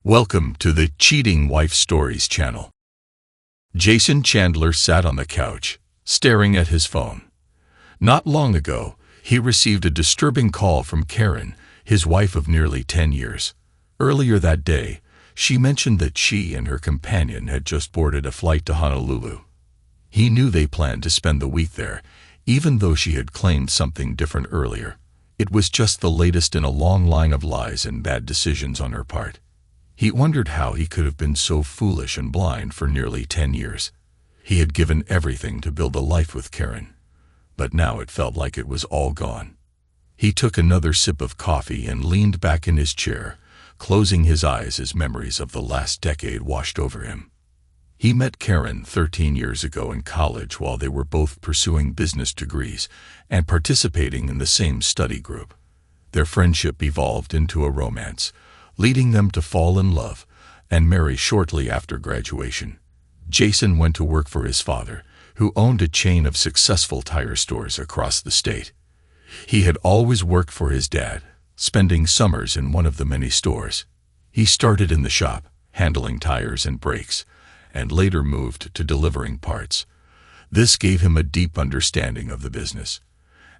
Welcome to the Cheating Wife Stories channel. Jason Chandler sat on the couch, staring at his phone. Not long ago, he received a disturbing call from Karen, his wife of nearly 10 years. Earlier that day, she mentioned that she and her companion had just boarded a flight to Honolulu. He knew they planned to spend the week there, even though she had claimed something different earlier. It was just the latest in a long line of lies and bad decisions on her part. He wondered how he could have been so foolish and blind for nearly 10 years. He had given everything to build a life with Karen, but now it felt like it was all gone. He took another sip of coffee and leaned back in his chair, closing his eyes as memories of the last decade washed over him. He met Karen 13 years ago in college while they were both pursuing business degrees and participating in the same study group. Their friendship evolved into a romance, leading them to fall in love and marry shortly after graduation. Jason went to work for his father, who owned a chain of successful tire stores across the state. He had always worked for his dad, spending summers in one of the many stores. He started in the shop, handling tires and brakes, and later moved to delivering parts. This gave him a deep understanding of the business.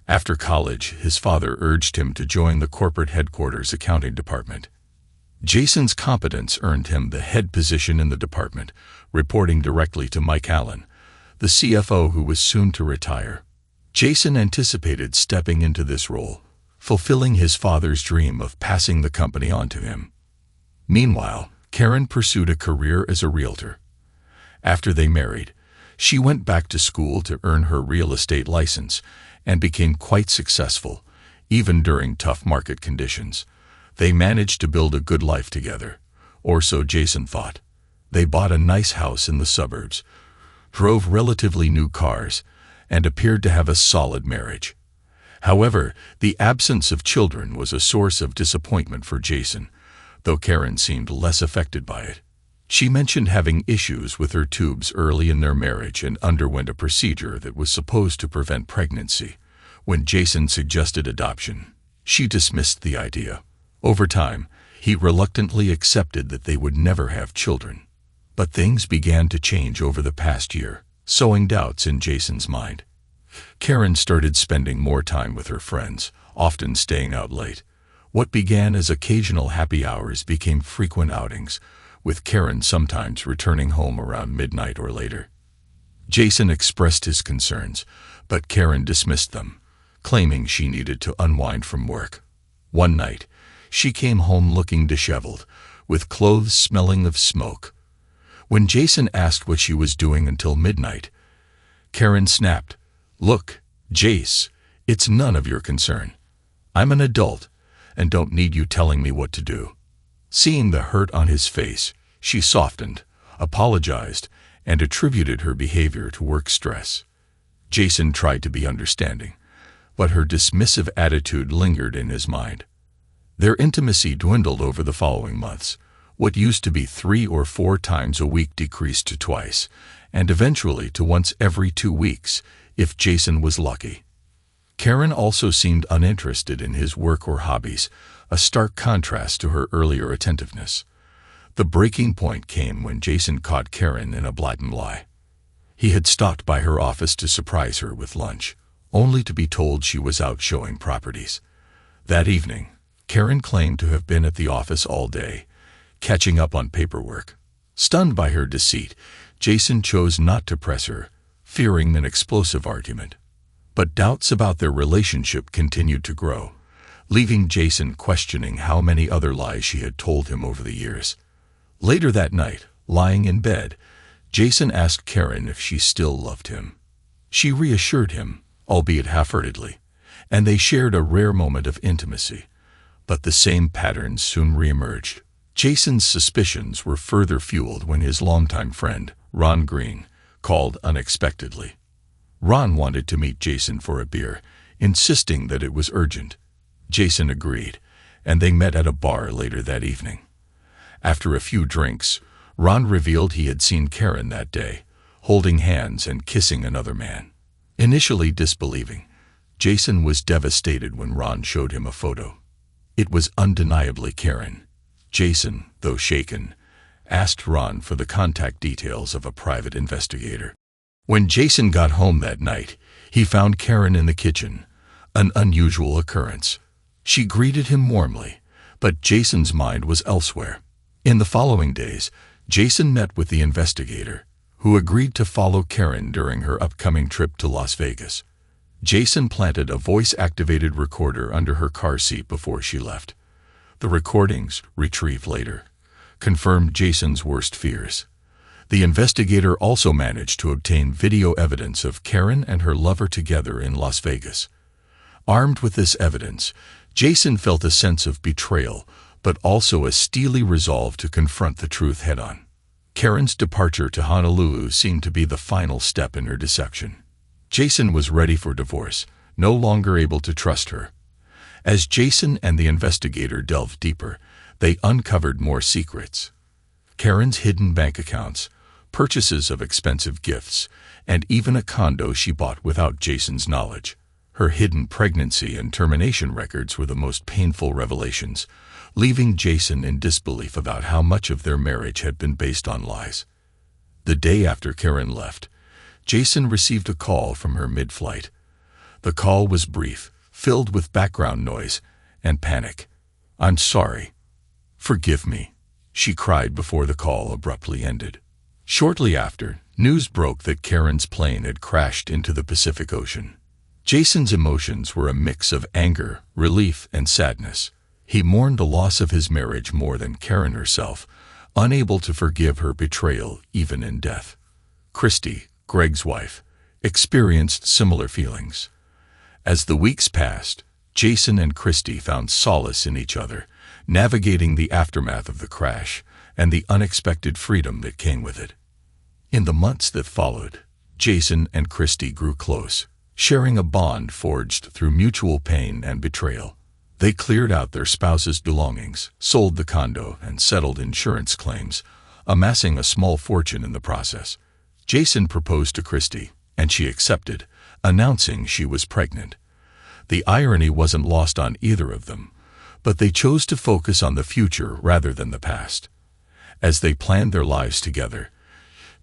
After college, his father urged him to join the corporate headquarters accounting department. Jason's competence earned him the head position in the department, reporting directly to Mike Allen, the CFO who was soon to retire. Jason anticipated stepping into this role, fulfilling his father's dream of passing the company on to him. Meanwhile, Karen pursued a career as a realtor. After they married, she went back to school to earn her real estate license and became quite successful, even during tough market conditions. They managed to build a good life together, or so Jason thought. They bought a nice house in the suburbs, drove relatively new cars, and appeared to have a solid marriage. However, the absence of children was a source of disappointment for Jason, though Karen seemed less affected by it. She mentioned having issues with her tubes early in their marriage and underwent a procedure that was supposed to prevent pregnancy. When Jason suggested adoption, she dismissed the idea. Over time, he reluctantly accepted that they would never have children. But things began to change over the past year, sowing doubts in Jason's mind. Karen started spending more time with her friends, often staying out late. What began as occasional happy hours became frequent outings, with Karen sometimes returning home around midnight or later. Jason expressed his concerns, but Karen dismissed them, claiming she needed to unwind from work. One night, she came home looking disheveled, with clothes smelling of smoke. When Jason asked what she was doing until midnight, Karen snapped, "Look, Jace, it's none of your concern. I'm an adult and don't need you telling me what to do." Seeing the hurt on his face, she softened, apologized, and attributed her behavior to work stress. Jason tried to be understanding, but her dismissive attitude lingered in his mind. Their intimacy dwindled over the following months. What used to be 3 or 4 times a week decreased to twice, and eventually to once every 2 weeks, if Jason was lucky. Karen also seemed uninterested in his work or hobbies, a stark contrast to her earlier attentiveness. The breaking point came when Jason caught Karen in a blatant lie. He had stopped by her office to surprise her with lunch, only to be told she was out showing properties. That evening, Karen claimed to have been at the office all day, catching up on paperwork. Stunned by her deceit, Jason chose not to press her, fearing an explosive argument. But doubts about their relationship continued to grow, leaving Jason questioning how many other lies she had told him over the years. Later that night, lying in bed, Jason asked Karen if she still loved him. She reassured him, albeit half-heartedly, and they shared a rare moment of intimacy. But the same patterns soon reemerged. Jason's suspicions were further fueled when his longtime friend, Ron Green, called unexpectedly. Ron wanted to meet Jason for a beer, insisting that it was urgent. Jason agreed, and they met at a bar later that evening. After a few drinks, Ron revealed he had seen Karen that day, holding hands and kissing another man. Initially disbelieving, Jason was devastated when Ron showed him a photo. It was undeniably Karen. Jason, though shaken, asked Ron for the contact details of a private investigator. When Jason got home that night, he found Karen in the kitchen, an unusual occurrence. She greeted him warmly, but Jason's mind was elsewhere. In the following days, Jason met with the investigator, who agreed to follow Karen during her upcoming trip to Las Vegas. Jason planted a voice-activated recorder under her car seat before she left. The recordings, retrieved later, confirmed Jason's worst fears. The investigator also managed to obtain video evidence of Karen and her lover together in Las Vegas. Armed with this evidence, Jason felt a sense of betrayal, but also a steely resolve to confront the truth head-on. Karen's departure to Honolulu seemed to be the final step in her deception. Jason was ready for divorce, no longer able to trust her. As Jason and the investigator delved deeper, they uncovered more secrets. Karen's hidden bank accounts, purchases of expensive gifts, and even a condo she bought without Jason's knowledge. Her hidden pregnancy and termination records were the most painful revelations, leaving Jason in disbelief about how much of their marriage had been based on lies. The day after Karen left, Jason received a call from her mid-flight. The call was brief, filled with background noise and panic. "I'm sorry. Forgive me," she cried before the call abruptly ended. Shortly after, news broke that Karen's plane had crashed into the Pacific Ocean. Jason's emotions were a mix of anger, relief, and sadness. He mourned the loss of his marriage more than Karen herself, unable to forgive her betrayal even in death. Christy, Greg's wife, experienced similar feelings. As the weeks passed, Jason and Christy found solace in each other, navigating the aftermath of the crash and the unexpected freedom that came with it. In the months that followed, Jason and Christy grew close, sharing a bond forged through mutual pain and betrayal. They cleared out their spouse's belongings, sold the condo, and settled insurance claims, amassing a small fortune in the process. Jason proposed to Christy, and she accepted, announcing she was pregnant. The irony wasn't lost on either of them, but they chose to focus on the future rather than the past. As they planned their lives together,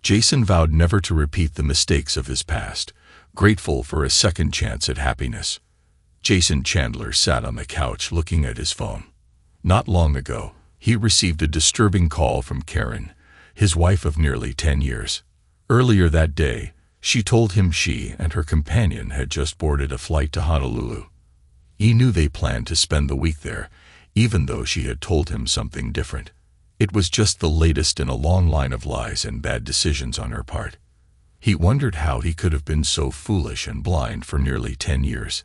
Jason vowed never to repeat the mistakes of his past, grateful for a second chance at happiness. Jason Chandler sat on the couch looking at his phone. Not long ago, he received a disturbing call from Karen, his wife of nearly 10 years. Earlier that day, she told him she and her companion had just boarded a flight to Honolulu. He knew they planned to spend the week there, even though she had told him something different. It was just the latest in a long line of lies and bad decisions on her part. He wondered how he could have been so foolish and blind for nearly 10 years.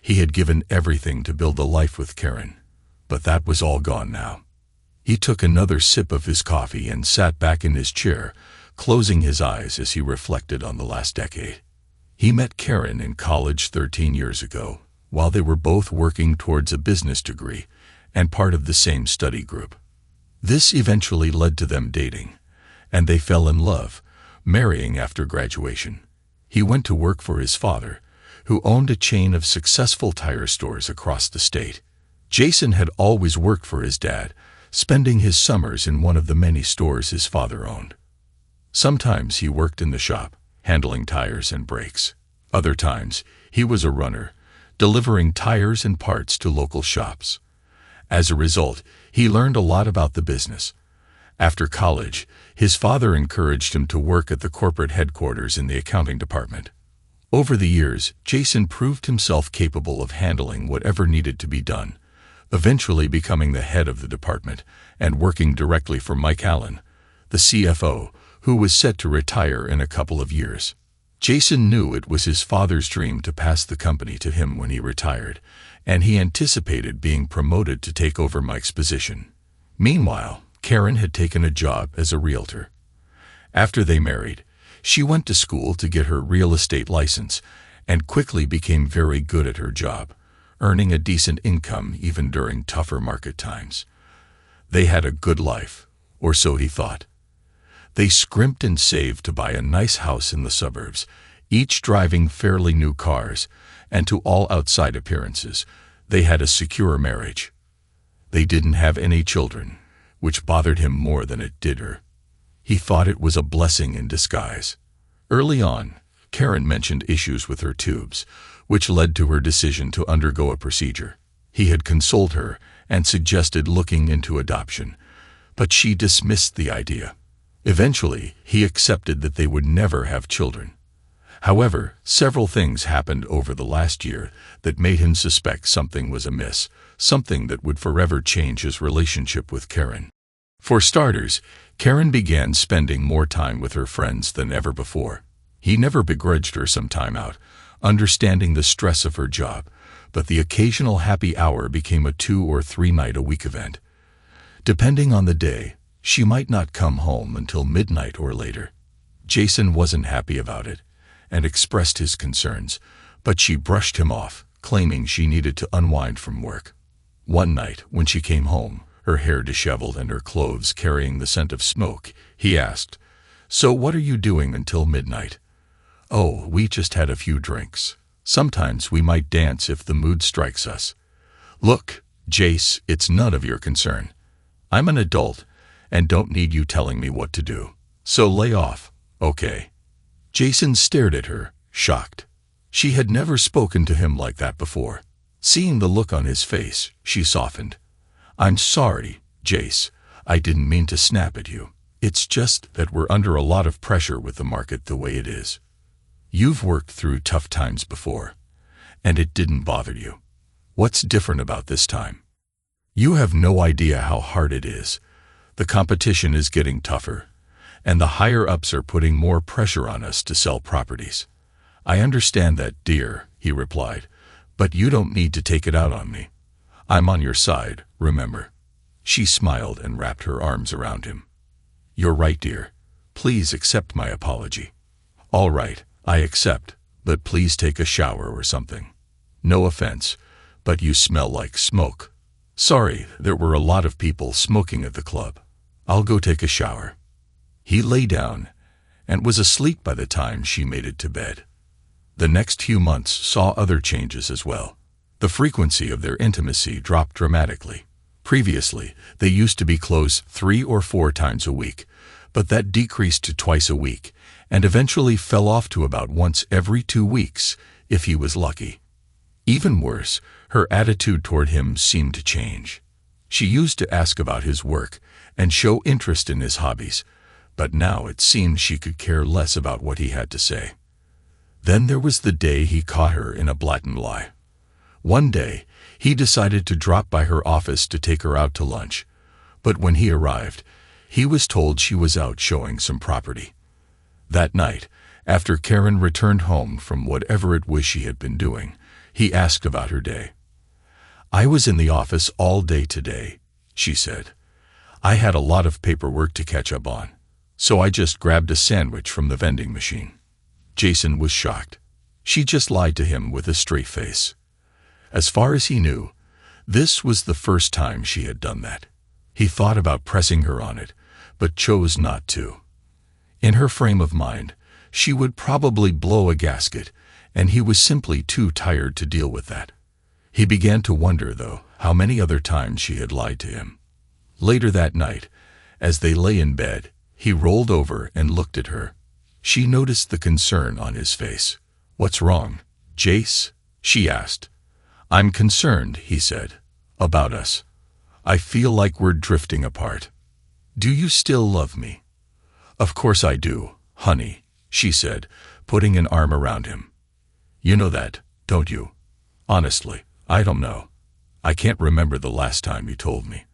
He had given everything to build a life with Karen, but that was all gone now. He took another sip of his coffee and sat back in his chair, closing his eyes as he reflected on the last decade. He met Karen in college 13 years ago, while they were both working towards a business degree and part of the same study group. This eventually led to them dating, and they fell in love, marrying after graduation. He went to work for his father, who owned a chain of successful tire stores across the state. Jason had always worked for his dad, spending his summers in one of the many stores his father owned. Sometimes he worked in the shop, handling tires and brakes. Other times, he was a runner, delivering tires and parts to local shops. As a result, he learned a lot about the business. After college, his father encouraged him to work at the corporate headquarters in the accounting department. Over the years, Jason proved himself capable of handling whatever needed to be done, eventually becoming the head of the department and working directly for Mike Allen, the CFO, who was set to retire in a couple of years. Jason knew it was his father's dream to pass the company to him when he retired, and he anticipated being promoted to take over Mike's position. Meanwhile, Karen had taken a job as a realtor. After they married, she went to school to get her real estate license and quickly became very good at her job, earning a decent income even during tougher market times. They had a good life, or so he thought. They scrimped and saved to buy a nice house in the suburbs, each driving fairly new cars, and to all outside appearances, they had a secure marriage. They didn't have any children, which bothered him more than it did her. He thought it was a blessing in disguise. Early on, Karen mentioned issues with her tubes, which led to her decision to undergo a procedure. He had consoled her and suggested looking into adoption, but she dismissed the idea. Eventually, he accepted that they would never have children. However, several things happened over the last year that made him suspect something was amiss, something that would forever change his relationship with Karen. For starters, Karen began spending more time with her friends than ever before. He never begrudged her some time out, understanding the stress of her job, but the occasional happy hour became a 2 or 3 night-a-week event. Depending on the day, she might not come home until midnight or later. Jason wasn't happy about it and expressed his concerns, but she brushed him off, claiming she needed to unwind from work. One night, when she came home, her hair disheveled and her clothes carrying the scent of smoke, he asked, "So what are you doing until midnight?" "Oh, we just had a few drinks. Sometimes we might dance if the mood strikes us." "Look, Jace, it's none of your concern. I'm an adult and don't need you telling me what to do. So lay off, okay?" Jason stared at her, shocked. She had never spoken to him like that before. Seeing the look on his face, she softened. "I'm sorry, Jace. I didn't mean to snap at you. It's just that we're under a lot of pressure with the market the way it is. You've worked through tough times before, and it didn't bother you. What's different about this time? You have no idea how hard it is. The competition is getting tougher, and the higher-ups are putting more pressure on us to sell properties." "I understand that, dear," he replied, "but you don't need to take it out on me. I'm on your side, remember." She smiled and wrapped her arms around him. "You're right, dear. Please accept my apology." "All right, I accept, but please take a shower or something. No offense, but you smell like smoke." "Sorry, there were a lot of people smoking at the club. I'll go take a shower." He lay down and was asleep by the time she made it to bed. The next few months saw other changes as well. The frequency of their intimacy dropped dramatically. Previously, they used to be close 3 or 4 times a week, but that decreased to twice a week and eventually fell off to about once every 2 weeks, if he was lucky. Even worse, her attitude toward him seemed to change. She used to ask about his work and show interest in his hobbies, but now it seemed she could care less about what he had to say. Then there was the day he caught her in a blatant lie. One day, he decided to drop by her office to take her out to lunch, but when he arrived, he was told she was out showing some property. That night, after Karen returned home from whatever it was she had been doing, he asked about her day. "I was in the office all day today," she said. "I had a lot of paperwork to catch up on, so I just grabbed a sandwich from the vending machine." Jason was shocked. She just lied to him with a straight face. As far as he knew, this was the first time she had done that. He thought about pressing her on it, but chose not to. In her frame of mind, she would probably blow a gasket, and he was simply too tired to deal with that. He began to wonder, though, how many other times she had lied to him. Later that night, as they lay in bed, he rolled over and looked at her. She noticed the concern on his face. "What's wrong, Jace?" she asked. "I'm concerned," he said, "about us. I feel like we're drifting apart. Do you still love me?" "Of course I do, honey," she said, putting an arm around him. "You know that, don't you?" "Honestly, I don't know. I can't remember the last time you told me.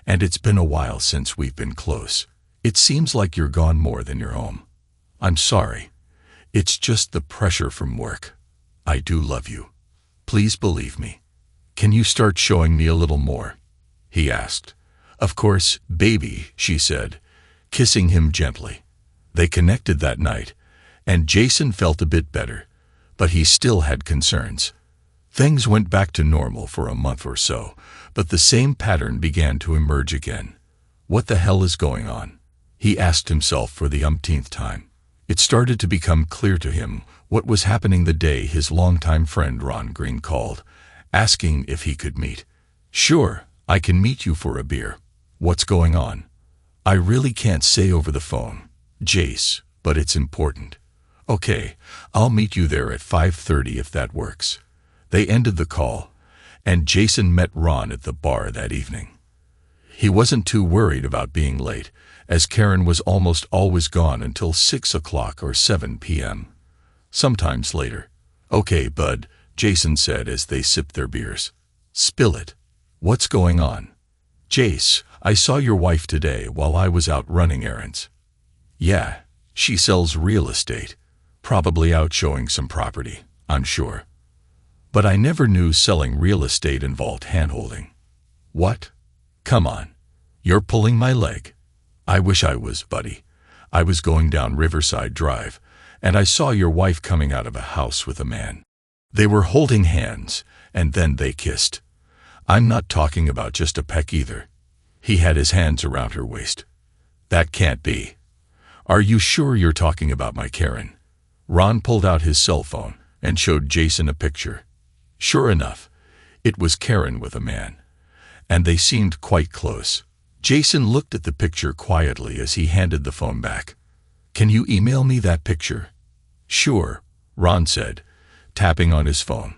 And it's been a while since we've been close. It seems like you're gone more than you're home. I'm sorry. It's just the pressure from work. I do love you. Please believe me. Can you start showing me a little more?" he asked. "Of course, baby," she said, kissing him gently. They connected that night, and Jason felt a bit better, but he still had concerns. Things went back to normal for a month or so, but the same pattern began to emerge again. What the hell is going on? He asked himself for the umpteenth time. It started to become clear to him what was happening the day his longtime friend Ron Green called, asking if he could meet. "Sure, I can meet you for a beer. What's going on? I really can't say over the phone, Jace, but it's important. Okay, I'll meet you there at 5:30 if that works. They ended the call, and Jason met Ron at the bar that evening. He wasn't too worried about being late, as Karen was almost always gone until 6 o'clock or 7 p.m. Sometimes later. Okay, bud, Jason said as they sipped their beers. Spill it. What's going on? Jace, I saw your wife today while I was out running errands. Yeah, she sells real estate. Probably out showing some property, I'm sure. But I never knew selling real estate involved handholding. What? Come on. You're pulling my leg. I wish I was, buddy. I was going down Riverside Drive, and I saw your wife coming out of a house with a man. They were holding hands, and then they kissed. I'm not talking about just a peck either. He had his hands around her waist. That can't be. Are you sure you're talking about my Karen? Ron pulled out his cell phone and showed Jason a picture. Sure enough, it was Karen with a man, and they seemed quite close. Jason looked at the picture quietly as he handed the phone back. Can you email me that picture? Sure, Ron said, tapping on his phone.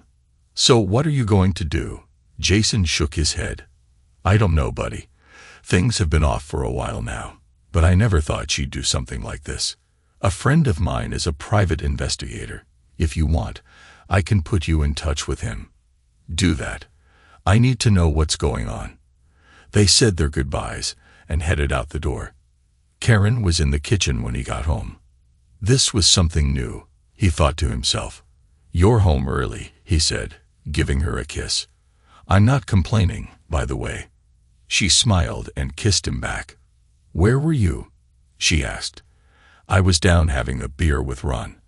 So what are you going to do? Jason shook his head. I don't know, buddy. Things have been off for a while now, but I never thought she'd do something like this. A friend of mine is a private investigator. If you want, I can put you in touch with him. Do that. I need to know what's going on. They said their goodbyes and headed out the door. Karen was in the kitchen when he got home. This was something new, he thought to himself. You're home early, he said, giving her a kiss. I'm not complaining, by the way. She smiled and kissed him back. Where were you? She asked. I was down having a beer with Ron.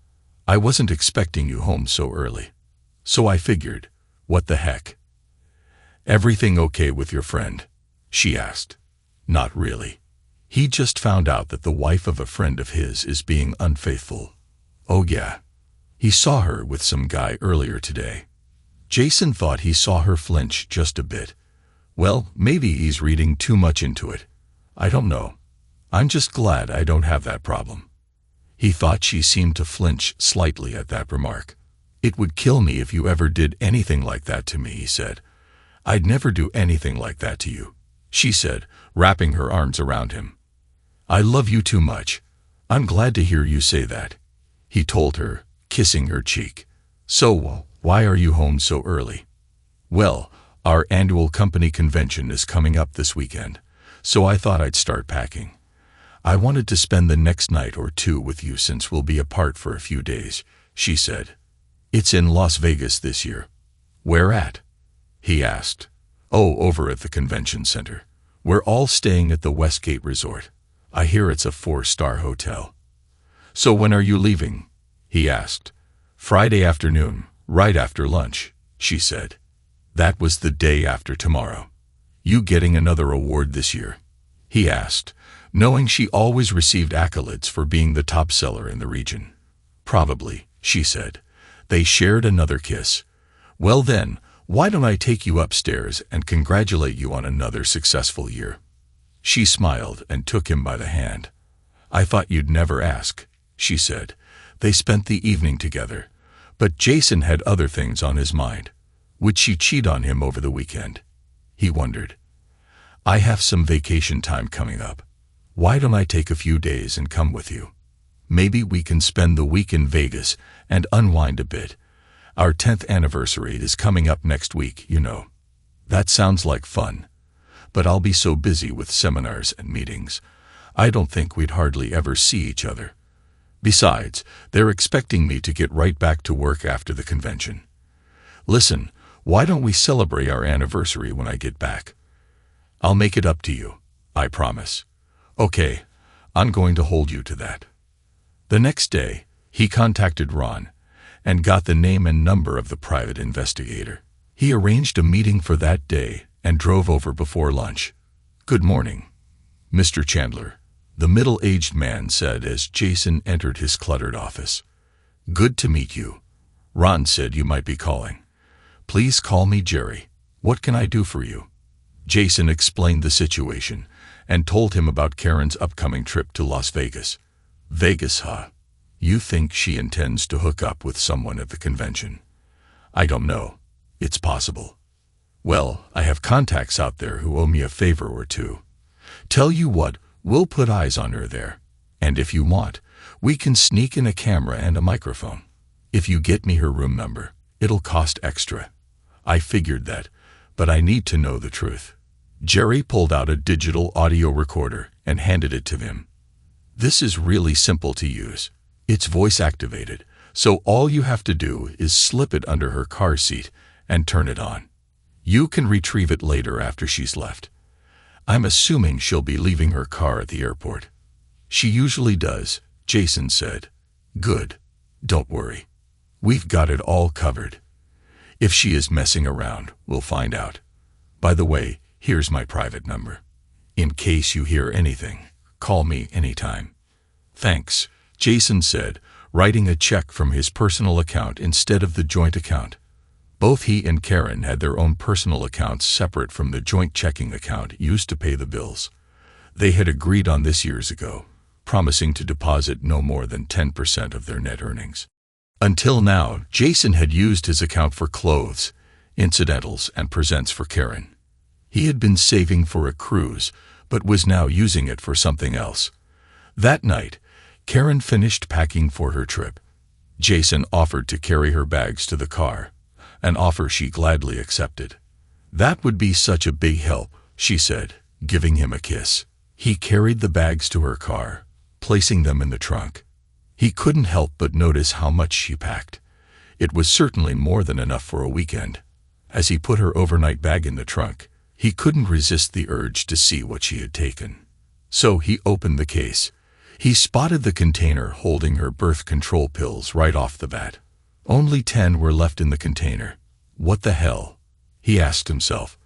I wasn't expecting you home so early. So I figured, what the heck? Everything okay with your friend? She asked. Not really. He just found out that the wife of a friend of his is being unfaithful. Oh yeah. He saw her with some guy earlier today. Jason thought he saw her flinch just a bit. Well, maybe he's reading too much into it. I don't know. I'm just glad I don't have that problem. He thought she seemed to flinch slightly at that remark. It would kill me if you ever did anything like that to me, he said. I'd never do anything like that to you, she said, wrapping her arms around him. I love you too much. I'm glad to hear you say that, he told her, kissing her cheek. So, why are you home so early? Well, our annual company convention is coming up this weekend, so I thought I'd start packing. I wanted to spend the next night or two with you since we'll be apart for a few days, she said. It's in Las Vegas this year. Where at? He asked. Oh, over at the convention center. We're all staying at the Westgate Resort. I hear it's a 4-star hotel. So when are you leaving? He asked. Friday afternoon, right after lunch, she said. That was the day after tomorrow. You getting another award this year? He asked, knowing she always received accolades for being the top seller in the region. Probably, she said. They shared another kiss. Well then, why don't I take you upstairs and congratulate you on another successful year? She smiled and took him by the hand. I thought you'd never ask, she said. They spent the evening together, but Jason had other things on his mind. Would she cheat on him over the weekend? He wondered. I have some vacation time coming up. Why don't I take a few days and come with you? Maybe we can spend the week in Vegas and unwind a bit. Our 10th anniversary is coming up next week, you know. That sounds like fun. But I'll be so busy with seminars and meetings. I don't think we'd hardly ever see each other. Besides, they're expecting me to get right back to work after the convention. Listen, why don't we celebrate our anniversary when I get back? I'll make it up to you, I promise. Okay, I'm going to hold you to that. The next day, he contacted Ron and got the name and number of the private investigator. He arranged a meeting for that day and drove over before lunch. Good morning, Mr. Chandler, the middle-aged man said as Jason entered his cluttered office. Good to meet you. Ron said you might be calling. Please call me Jerry. What can I do for you? Jason explained the situation and told him about Karen's upcoming trip to Las Vegas. Vegas, huh? You think she intends to hook up with someone at the convention? I don't know. It's possible. Well, I have contacts out there who owe me a favor or two. Tell you what, we'll put eyes on her there. And if you want, we can sneak in a camera and a microphone. If you get me her room number, it'll cost extra. I figured that, but I need to know the truth. Jerry pulled out a digital audio recorder and handed it to him. This is really simple to use. It's voice activated, so all you have to do is slip it under her car seat and turn it on. You can retrieve it later after she's left. I'm assuming she'll be leaving her car at the airport. She usually does, Jason said. Good. Don't worry. We've got it all covered. If she is messing around, we'll find out. By the way, here's my private number. In case you hear anything, call me anytime. Thanks, Jason said, writing a check from his personal account instead of the joint account. Both he and Karen had their own personal accounts separate from the joint checking account used to pay the bills. They had agreed on this years ago, promising to deposit no more than 10% of their net earnings. Until now, Jason had used his account for clothes, incidentals, and presents for Karen. He had been saving for a cruise, but was now using it for something else. That night, Karen finished packing for her trip. Jason offered to carry her bags to the car, an offer she gladly accepted. That would be such a big help, she said, giving him a kiss. He carried the bags to her car, placing them in the trunk. He couldn't help but notice how much she packed. It was certainly more than enough for a weekend. As he put her overnight bag in the trunk, he couldn't resist the urge to see what she had taken. So he opened the case. He spotted the container holding her birth control pills right off the bat. Only 10 were left in the container. What the hell? He asked himself.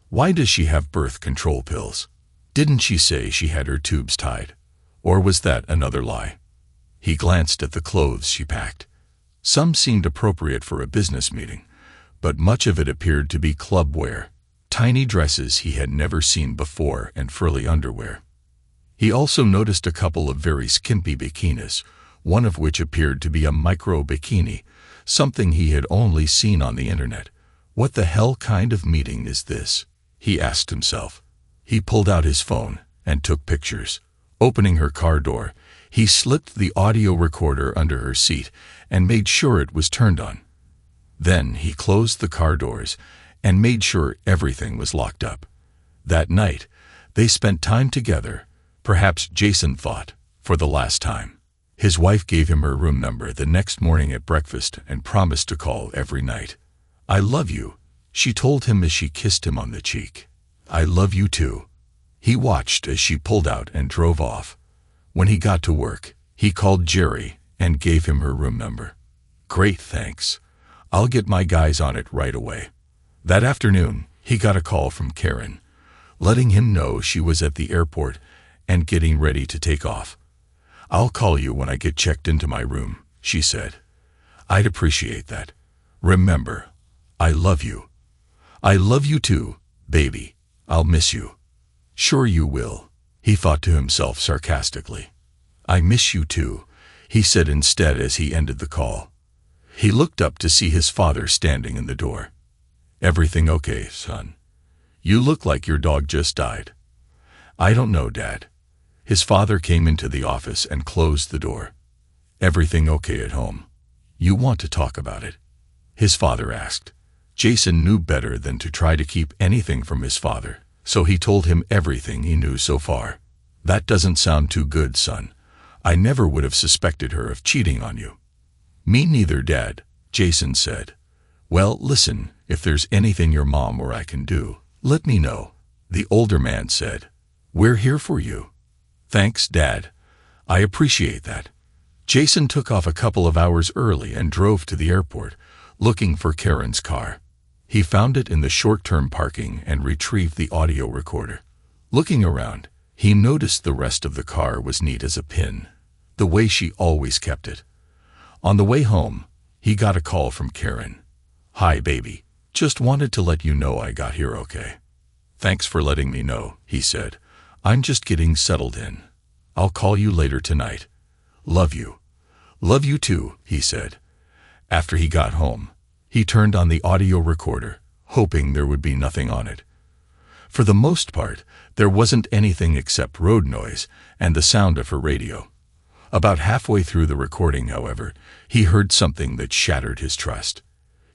Why does she have birth control pills? Didn't she say she had her tubes tied? Or was that another lie? He glanced at the clothes she packed. Some seemed appropriate for a business meeting, but much of it appeared to be club wear, tiny dresses he had never seen before and frilly underwear. He also noticed a couple of very skimpy bikinis, one of which appeared to be a micro bikini, something he had only seen on the internet. What the hell kind of meeting is this? He asked himself. He pulled out his phone and took pictures. Opening her car door, he slipped the audio recorder under her seat and made sure it was turned on. Then he closed the car doors and made sure everything was locked up. That night, they spent time together, perhaps Jason thought, for the last time. His wife gave him her room number the next morning at breakfast and promised to call every night. I love you, she told him as she kissed him on the cheek. I love you too. He watched as she pulled out and drove off. When he got to work, he called Jerry and gave him her room number. Great, thanks. I'll get my guys on it right away. That afternoon, he got a call from Karen, letting him know she was at the airport and getting ready to take off. I'll call you when I get checked into my room, she said. I'd appreciate that. Remember, I love you. I love you too, baby. I'll miss you. Sure you will, he thought to himself sarcastically. I miss you too, he said instead as he ended the call. He looked up to see his father standing in the door. Everything okay, son? You look like your dog just died. I don't know, Dad. His father came into the office and closed the door. Everything okay at home? You want to talk about it? His father asked. Jason knew better than to try to keep anything from his father, so he told him everything he knew so far. That doesn't sound too good, son. I never would have suspected her of cheating on you. Me neither, Dad, Jason said. Well, listen, if there's anything your mom or I can do, let me know, the older man said. We're here for you. Thanks, Dad. I appreciate that. Jason took off a couple of hours early and drove to the airport, looking for Karen's car. He found it in the short-term parking and retrieved the audio recorder. Looking around, he noticed the rest of the car was neat as a pin, the way she always kept it. On the way home, he got a call from Karen. Hi, baby. Just wanted to let you know I got here okay. Thanks for letting me know, he said. I'm just getting settled in. I'll call you later tonight. Love you. Love you too, he said. After he got home, he turned on the audio recorder, hoping there would be nothing on it. For the most part, there wasn't anything except road noise and the sound of her radio. About halfway through the recording, however, he heard something that shattered his trust.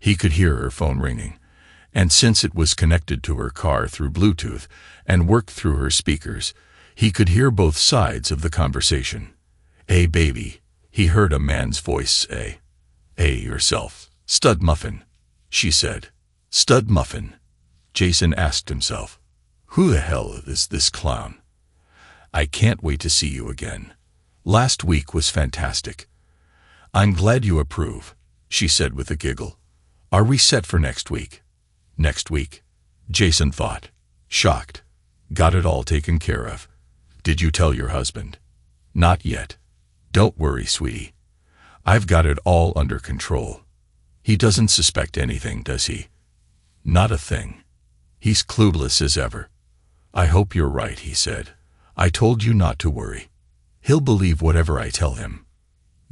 He could hear her phone ringing, and since it was connected to her car through Bluetooth and worked through her speakers, he could hear both sides of the conversation. "Hey, baby," he heard a man's voice say. "Hey, yourself, stud muffin," she said. Stud muffin. Jason asked himself, who the hell is this clown? "I can't wait to see you again. Last week was fantastic." "I'm glad you approve," she said with a giggle. "Are we set for next week?" Next week, Jason thought, shocked. Got it all taken care of. "Did you tell your husband?" "Not yet." "Don't worry, sweetie. I've got it all under control. He doesn't suspect anything, does he?" "Not a thing. He's clueless as ever." "I hope you're right," he said. "I told you not to worry. He'll believe whatever I tell him."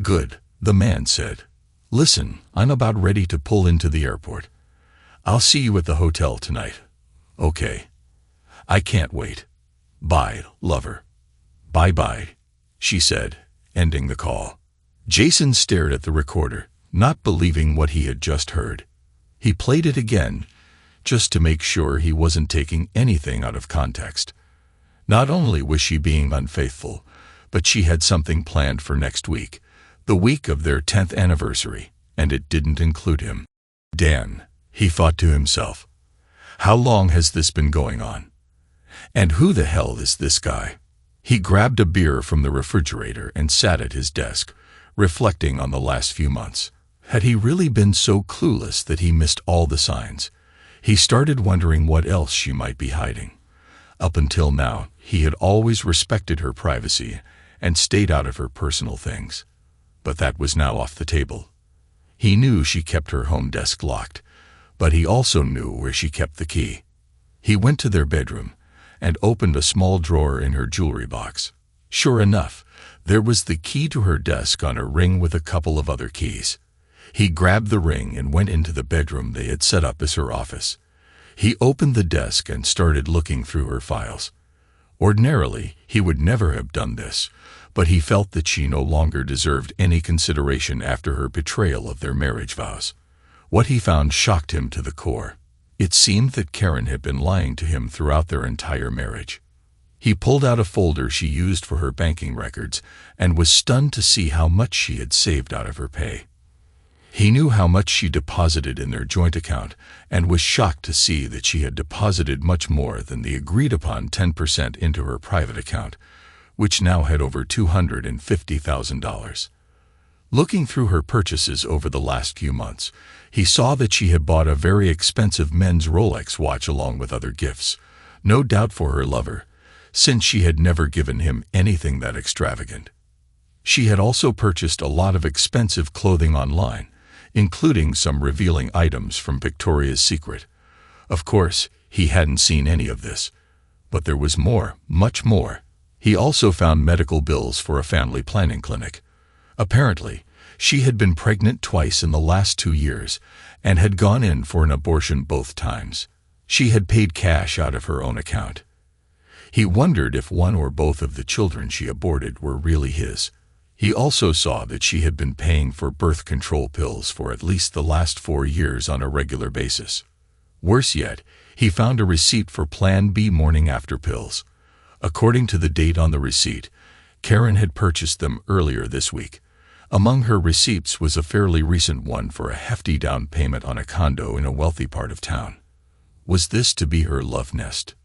"Good," the man said. "Listen, I'm about ready to pull into the airport. I'll see you at the hotel tonight." "Okay. I can't wait. Bye, lover." "Bye-bye," she said, ending the call. Jason stared at the recorder, not believing what he had just heard. He played it again, just to make sure he wasn't taking anything out of context. Not only was she being unfaithful, but she had something planned for next week, the week of their 10th anniversary, and it didn't include him. "Dan," he thought to himself. "How long has this been going on? And who the hell is this guy?" He grabbed a beer from the refrigerator and sat at his desk, reflecting on the last few months. Had he really been so clueless that he missed all the signs? He started wondering what else she might be hiding. Up until now, he had always respected her privacy and stayed out of her personal things. But that was now off the table. He knew she kept her home desk locked, but he also knew where she kept the key. He went to their bedroom and opened a small drawer in her jewelry box. Sure enough, there was the key to her desk on a ring with a couple of other keys. He grabbed the ring and went into the bedroom they had set up as her office. He opened the desk and started looking through her files. Ordinarily, he would never have done this, but he felt that she no longer deserved any consideration after her betrayal of their marriage vows. What he found shocked him to the core. It seemed that Karen had been lying to him throughout their entire marriage. He pulled out a folder she used for her banking records and was stunned to see how much she had saved out of her pay. He knew how much she deposited in their joint account and was shocked to see that she had deposited much more than the agreed-upon 10% into her private account, which now had over $250,000. Looking through her purchases over the last few months, he saw that she had bought a very expensive men's Rolex watch along with other gifts, no doubt for her lover, since she had never given him anything that extravagant. She had also purchased a lot of expensive clothing online, including some revealing items from Victoria's Secret. Of course, he hadn't seen any of this, but there was more, much more. He also found medical bills for a family planning clinic. Apparently, she had been pregnant twice in the last 2 years and had gone in for an abortion both times. She had paid cash out of her own account. He wondered if one or both of the children she aborted were really his. He also saw that she had been paying for birth control pills for at least the last 4 years on a regular basis. Worse yet, he found a receipt for Plan B morning after pills. According to the date on the receipt, Karen had purchased them earlier this week. Among her receipts was a fairly recent one for a hefty down payment on a condo in a wealthy part of town. Was this to be her love nest?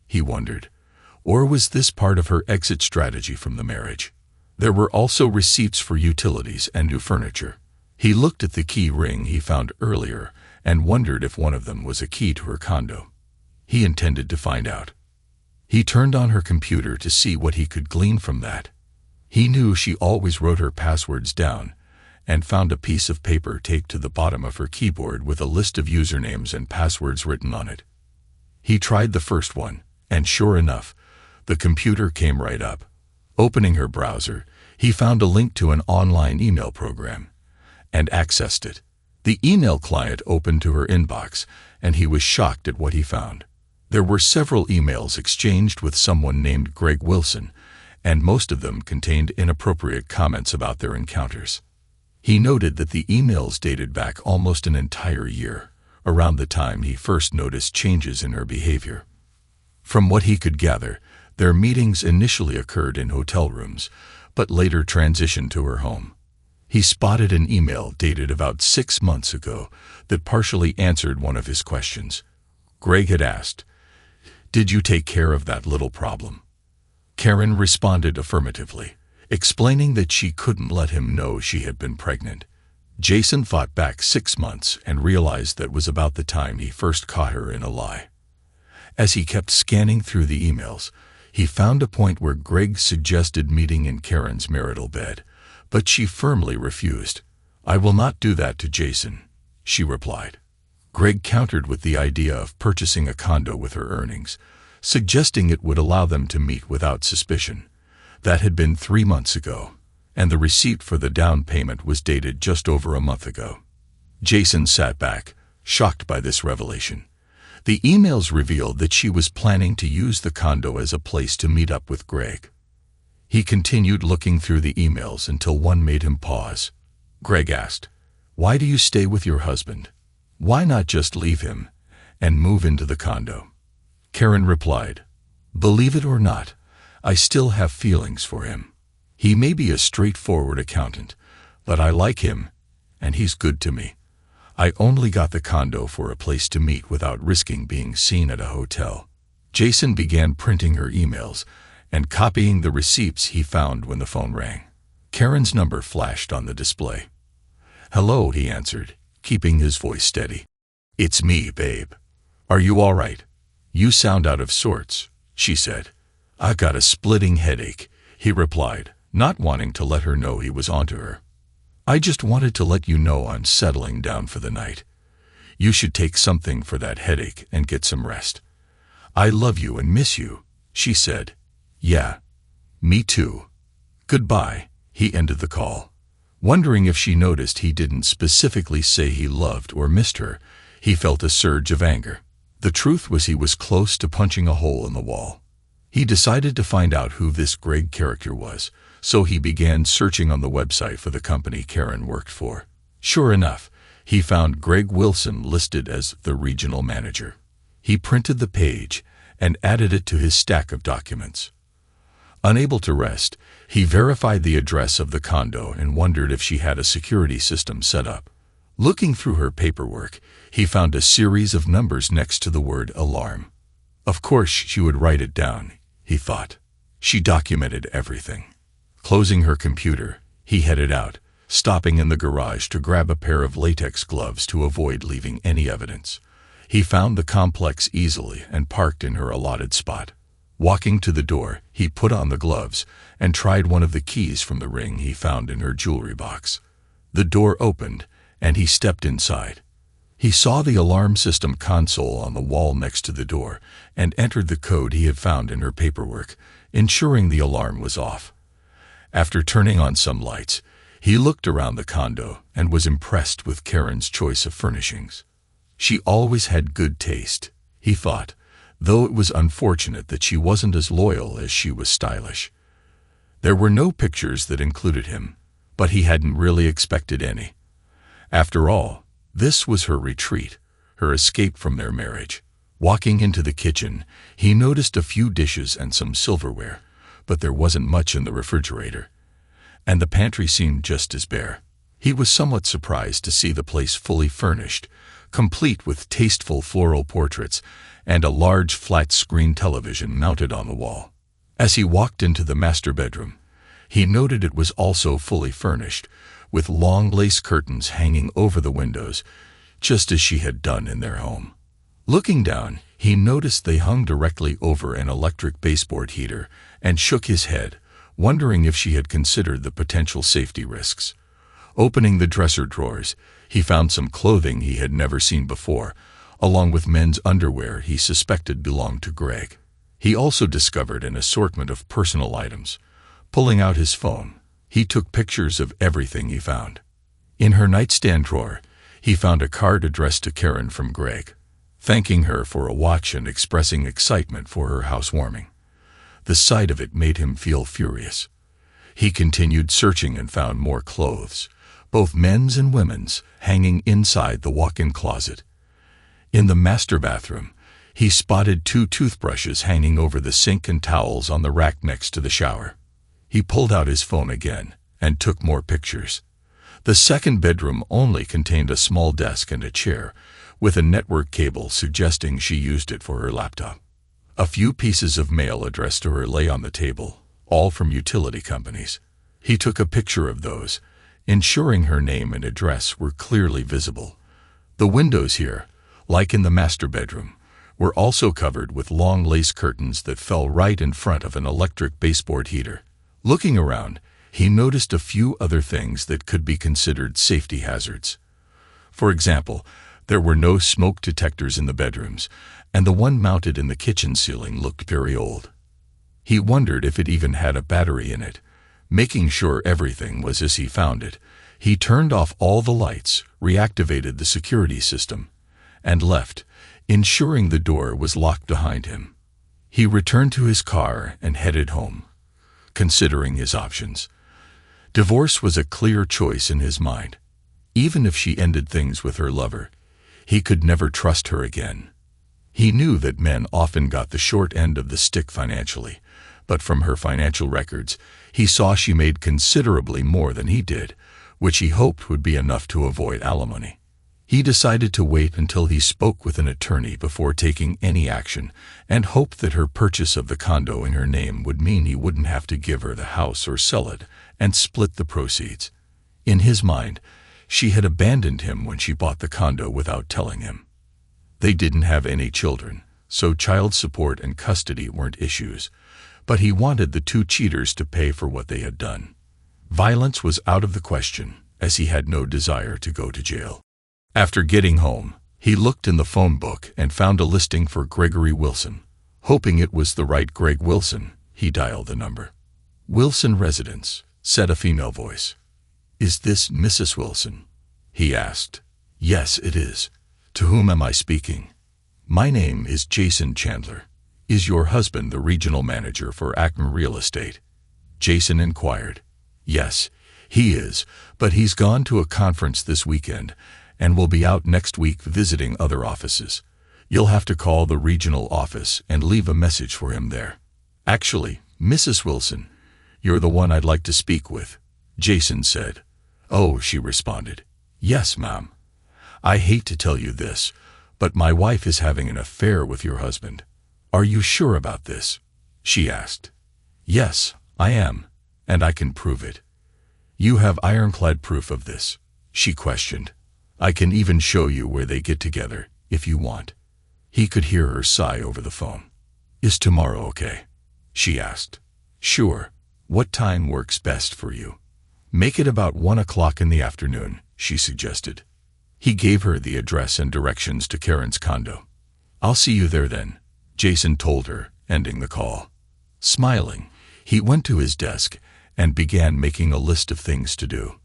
He wondered. Or was this part of her exit strategy from the marriage? There were also receipts for utilities and new furniture. He looked at the key ring he found earlier and wondered if one of them was a key to her condo. He intended to find out. He turned on her computer to see what he could glean from that. He knew she always wrote her passwords down and found a piece of paper taped to the bottom of her keyboard with a list of usernames and passwords written on it. He tried the first one, and sure enough, The computer came right up. Opening her browser, he found a link to an online email program and accessed it. The email client opened to her inbox, and he was shocked at what he found. There were several emails exchanged with someone named Greg Wilson, and most of them contained inappropriate comments about their encounters. He noted that the emails dated back almost an entire year, around the time he first noticed changes in her behavior. From what he could gather, their meetings initially occurred in hotel rooms, but later transitioned to her home. He spotted an email dated about 6 months ago that partially answered one of his questions. Greg had asked, "Did you take care of that little problem?" Karen responded affirmatively, explaining that she couldn't let him know she had been pregnant. Jason thought back 6 months and realized that was about the time he first caught her in a lie. As he kept scanning through the emails, he found a point where Greg suggested meeting in Karen's marital bed, but she firmly refused. "I will not do that to Jason," she replied. Greg countered with the idea of purchasing a condo with her earnings, suggesting it would allow them to meet without suspicion. That had been 3 months ago, and the receipt for the down payment was dated just over a month ago. Jason sat back, shocked by this revelation. The emails revealed that she was planning to use the condo as a place to meet up with Greg. He continued looking through the emails until one made him pause. Greg asked, "Why do you stay with your husband? Why not just leave him and move into the condo?" Karen replied, "Believe it or not, I still have feelings for him. He may be a straightforward accountant, but I like him, and he's good to me. I only got the condo for a place to meet without risking being seen at a hotel." Jason began printing her emails and copying the receipts he found when the phone rang. Karen's number flashed on the display. "Hello," he answered, keeping his voice steady. "It's me, babe. Are you all right? You sound out of sorts," she said. "I got a splitting headache," he replied, not wanting to let her know he was onto her. "I just wanted to let you know I'm settling down for the night. You should take something for that headache and get some rest. I love you and miss you," she said. "Yeah, me too. Goodbye." He ended the call. Wondering if she noticed he didn't specifically say he loved or missed her, he felt a surge of anger. The truth was he was close to punching a hole in the wall. He decided to find out who this Greg character was, so he began searching on the website for the company Karen worked for. Sure enough, he found Greg Wilson listed as the regional manager. He printed the page and added it to his stack of documents. Unable to rest, he verified the address of the condo and wondered if she had a security system set up. Looking through her paperwork, he found a series of numbers next to the word alarm. Of course she would write it down, he thought. She documented everything. Closing her computer, he headed out, stopping in the garage to grab a pair of latex gloves to avoid leaving any evidence. He found the complex easily and parked in her allotted spot. Walking to the door, he put on the gloves and tried one of the keys from the ring he found in her jewelry box. The door opened, and he stepped inside. He saw the alarm system console on the wall next to the door and entered the code he had found in her paperwork, ensuring the alarm was off. After turning on some lights, he looked around the condo and was impressed with Karen's choice of furnishings. She always had good taste, he thought, though it was unfortunate that she wasn't as loyal as she was stylish. There were no pictures that included him, but he hadn't really expected any. After all, this was her retreat, her escape from their marriage. Walking into the kitchen, he noticed a few dishes and some silverware, but there wasn't much in the refrigerator, and the pantry seemed just as bare. He was somewhat surprised to see the place fully furnished, complete with tasteful floral portraits and a large flat-screen television mounted on the wall. As he walked into the master bedroom, he noted it was also fully furnished, with long lace curtains hanging over the windows, just as she had done in their home. Looking down, he noticed they hung directly over an electric baseboard heater and shook his head, wondering if she had considered the potential safety risks. Opening the dresser drawers, he found some clothing he had never seen before, along with men's underwear he suspected belonged to Greg. He also discovered an assortment of personal items. Pulling out his phone, he took pictures of everything he found. In her nightstand drawer, he found a card addressed to Karen from Greg, thanking her for a watch and expressing excitement for her housewarming. The sight of it made him feel furious. He continued searching and found more clothes, both men's and women's, hanging inside the walk-in closet. In the master bathroom, he spotted 2 toothbrushes hanging over the sink and towels on the rack next to the shower. He pulled out his phone again and took more pictures. The second bedroom only contained a small desk and a chair, with a network cable suggesting she used it for her laptop. A few pieces of mail addressed to her lay on the table, all from utility companies. He took a picture of those, ensuring her name and address were clearly visible. The windows here, like in the master bedroom, were also covered with long lace curtains that fell right in front of an electric baseboard heater. Looking around, he noticed a few other things that could be considered safety hazards. For example, there were no smoke detectors in the bedrooms, and the one mounted in the kitchen ceiling looked very old. He wondered if it even had a battery in it. Making sure everything was as he found it, he turned off all the lights, reactivated the security system, and left, ensuring the door was locked behind him. He returned to his car and headed home, considering his options. Divorce was a clear choice in his mind. Even if she ended things with her lover, he could never trust her again. He knew that men often got the short end of the stick financially, but from her financial records, he saw she made considerably more than he did, which he hoped would be enough to avoid alimony. He decided to wait until he spoke with an attorney before taking any action, and hoped that her purchase of the condo in her name would mean he wouldn't have to give her the house or sell it and split the proceeds. In his mind, she had abandoned him when she bought the condo without telling him. They didn't have any children, so child support and custody weren't issues, but he wanted the 2 cheaters to pay for what they had done. Violence was out of the question, as he had no desire to go to jail. After getting home, he looked in the phone book and found a listing for Gregory Wilson. Hoping it was the right Greg Wilson, he dialed the number. "Wilson Residence," said a female voice. "Is this Mrs. Wilson?" he asked. "Yes, it is. To whom am I speaking?" "My name is Jason Chandler. Is your husband the regional manager for Acme Real Estate?" Jason inquired. "Yes, he is, but he's gone to a conference this weekend and will be out next week visiting other offices. You'll have to call the regional office and leave a message for him there." "Actually, Mrs. Wilson, you're the one I'd like to speak with," Jason said. "Oh," she responded. "Yes, ma'am. I hate to tell you this, but my wife is having an affair with your husband." "Are you sure about this?" she asked. "Yes, I am, and I can prove it." "You have ironclad proof of this?" she questioned. "I can even show you where they get together, if you want." He could hear her sigh over the phone. "Is tomorrow okay?" she asked. "Sure. What time works best for you?" "Make it about 1 o'clock in the afternoon," she suggested. He gave her the address and directions to Karen's condo. "I'll see you there then," Jason told her, ending the call. Smiling, he went to his desk and began making a list of things to do.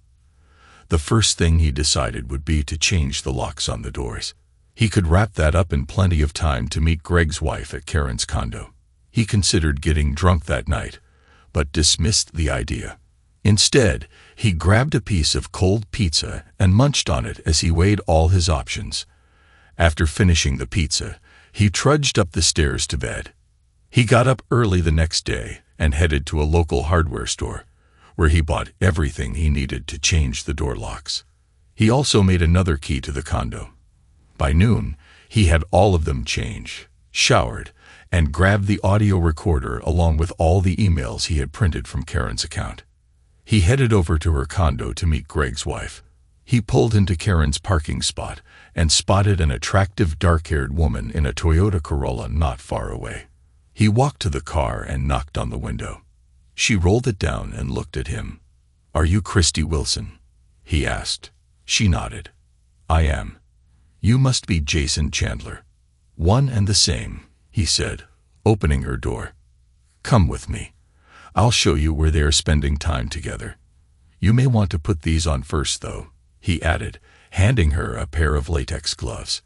The first thing he decided would be to change the locks on the doors. He could wrap that up in plenty of time to meet Greg's wife at Karen's condo. He considered getting drunk that night, but dismissed the idea. Instead, he grabbed a piece of cold pizza and munched on it as he weighed all his options. After finishing the pizza, he trudged up the stairs to bed. He got up early the next day and headed to a local hardware store, where he bought everything he needed to change the door locks. He also made another key to the condo. By noon, he had all of them changed, showered, and grabbed the audio recorder along with all the emails he had printed from Karen's account. He headed over to her condo to meet Greg's wife. He pulled into Karen's parking spot and spotted an attractive dark-haired woman in a Toyota Corolla not far away. He walked to the car and knocked on the window. She rolled it down and looked at him. "Are you Christy Wilson?" he asked. She nodded. "I am." "You must be Jason Chandler." "One and the same," he said, opening her door. "Come with me. I'll show you where they are spending time together. You may want to put these on first, though," he added, handing her a pair of latex gloves.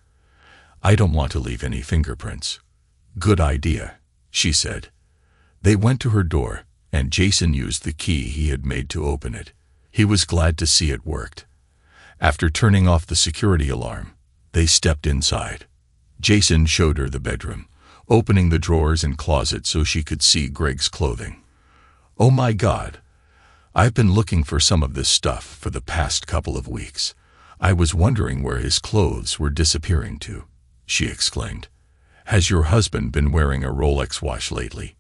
"I don't want to leave any fingerprints." "Good idea," she said. They went to her door, and Jason used the key he had made to open it. He was glad to see it worked. After turning off the security alarm, they stepped inside. Jason showed her the bedroom, opening the drawers and closet so she could see Greg's clothing. "Oh my God! I've been looking for some of this stuff for the past couple of weeks. I was wondering where his clothes were disappearing to," she exclaimed. "Has your husband been wearing a Rolex watch lately?"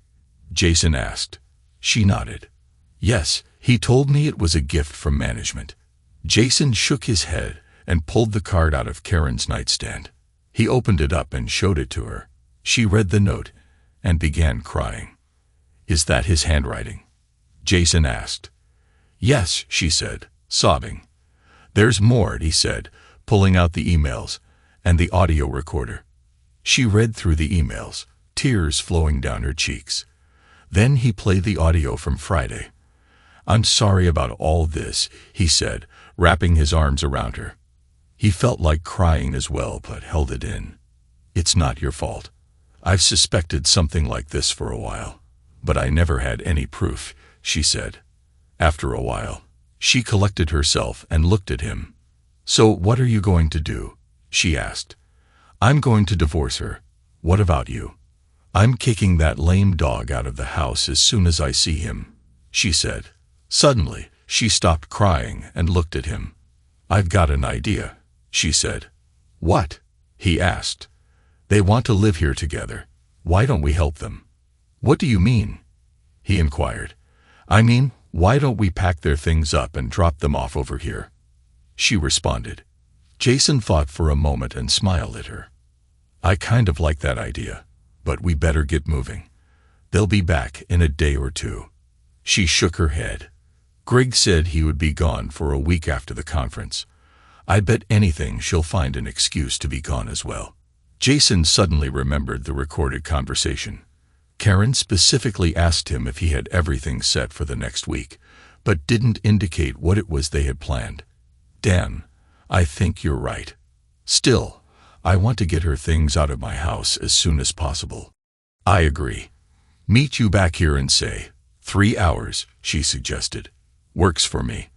Jason asked. She nodded. "Yes, he told me it was a gift from management." Jason shook his head and pulled the card out of Karen's nightstand. He opened it up and showed it to her. She read the note and began crying. "Is that his handwriting?" Jason asked. "Yes," she said, sobbing. "There's more," he said, pulling out the emails and the audio recorder. She read through the emails, tears flowing down her cheeks. Then he played the audio from Friday. "I'm sorry about all this," he said, wrapping his arms around her. He felt like crying as well, but held it in. "It's not your fault. I've suspected something like this for a while, but I never had any proof," she said. After a while, she collected herself and looked at him. "So what are you going to do?" she asked. "I'm going to divorce her. What about you?" "I'm kicking that lame dog out of the house as soon as I see him," she said. Suddenly, she stopped crying and looked at him. "I've got an idea," she said. "What?" he asked. "They want to live here together. Why don't we help them?" "What do you mean?" he inquired. "I mean, why don't we pack their things up and drop them off over here?" she responded. Jason thought for a moment and smiled at her. "I kind of like that idea, but we better get moving. They'll be back in a day or two." She shook her head. "Greg said he would be gone for a week after the conference. I bet anything she'll find an excuse to be gone as well." Jason suddenly remembered the recorded conversation. Karen specifically asked him if he had everything set for the next week, but didn't indicate what it was they had planned. "Damn, I think you're right. Still, I want to get her things out of my house as soon as possible." "I agree. Meet you back here in, say, 3 hours, she suggested. "Works for me.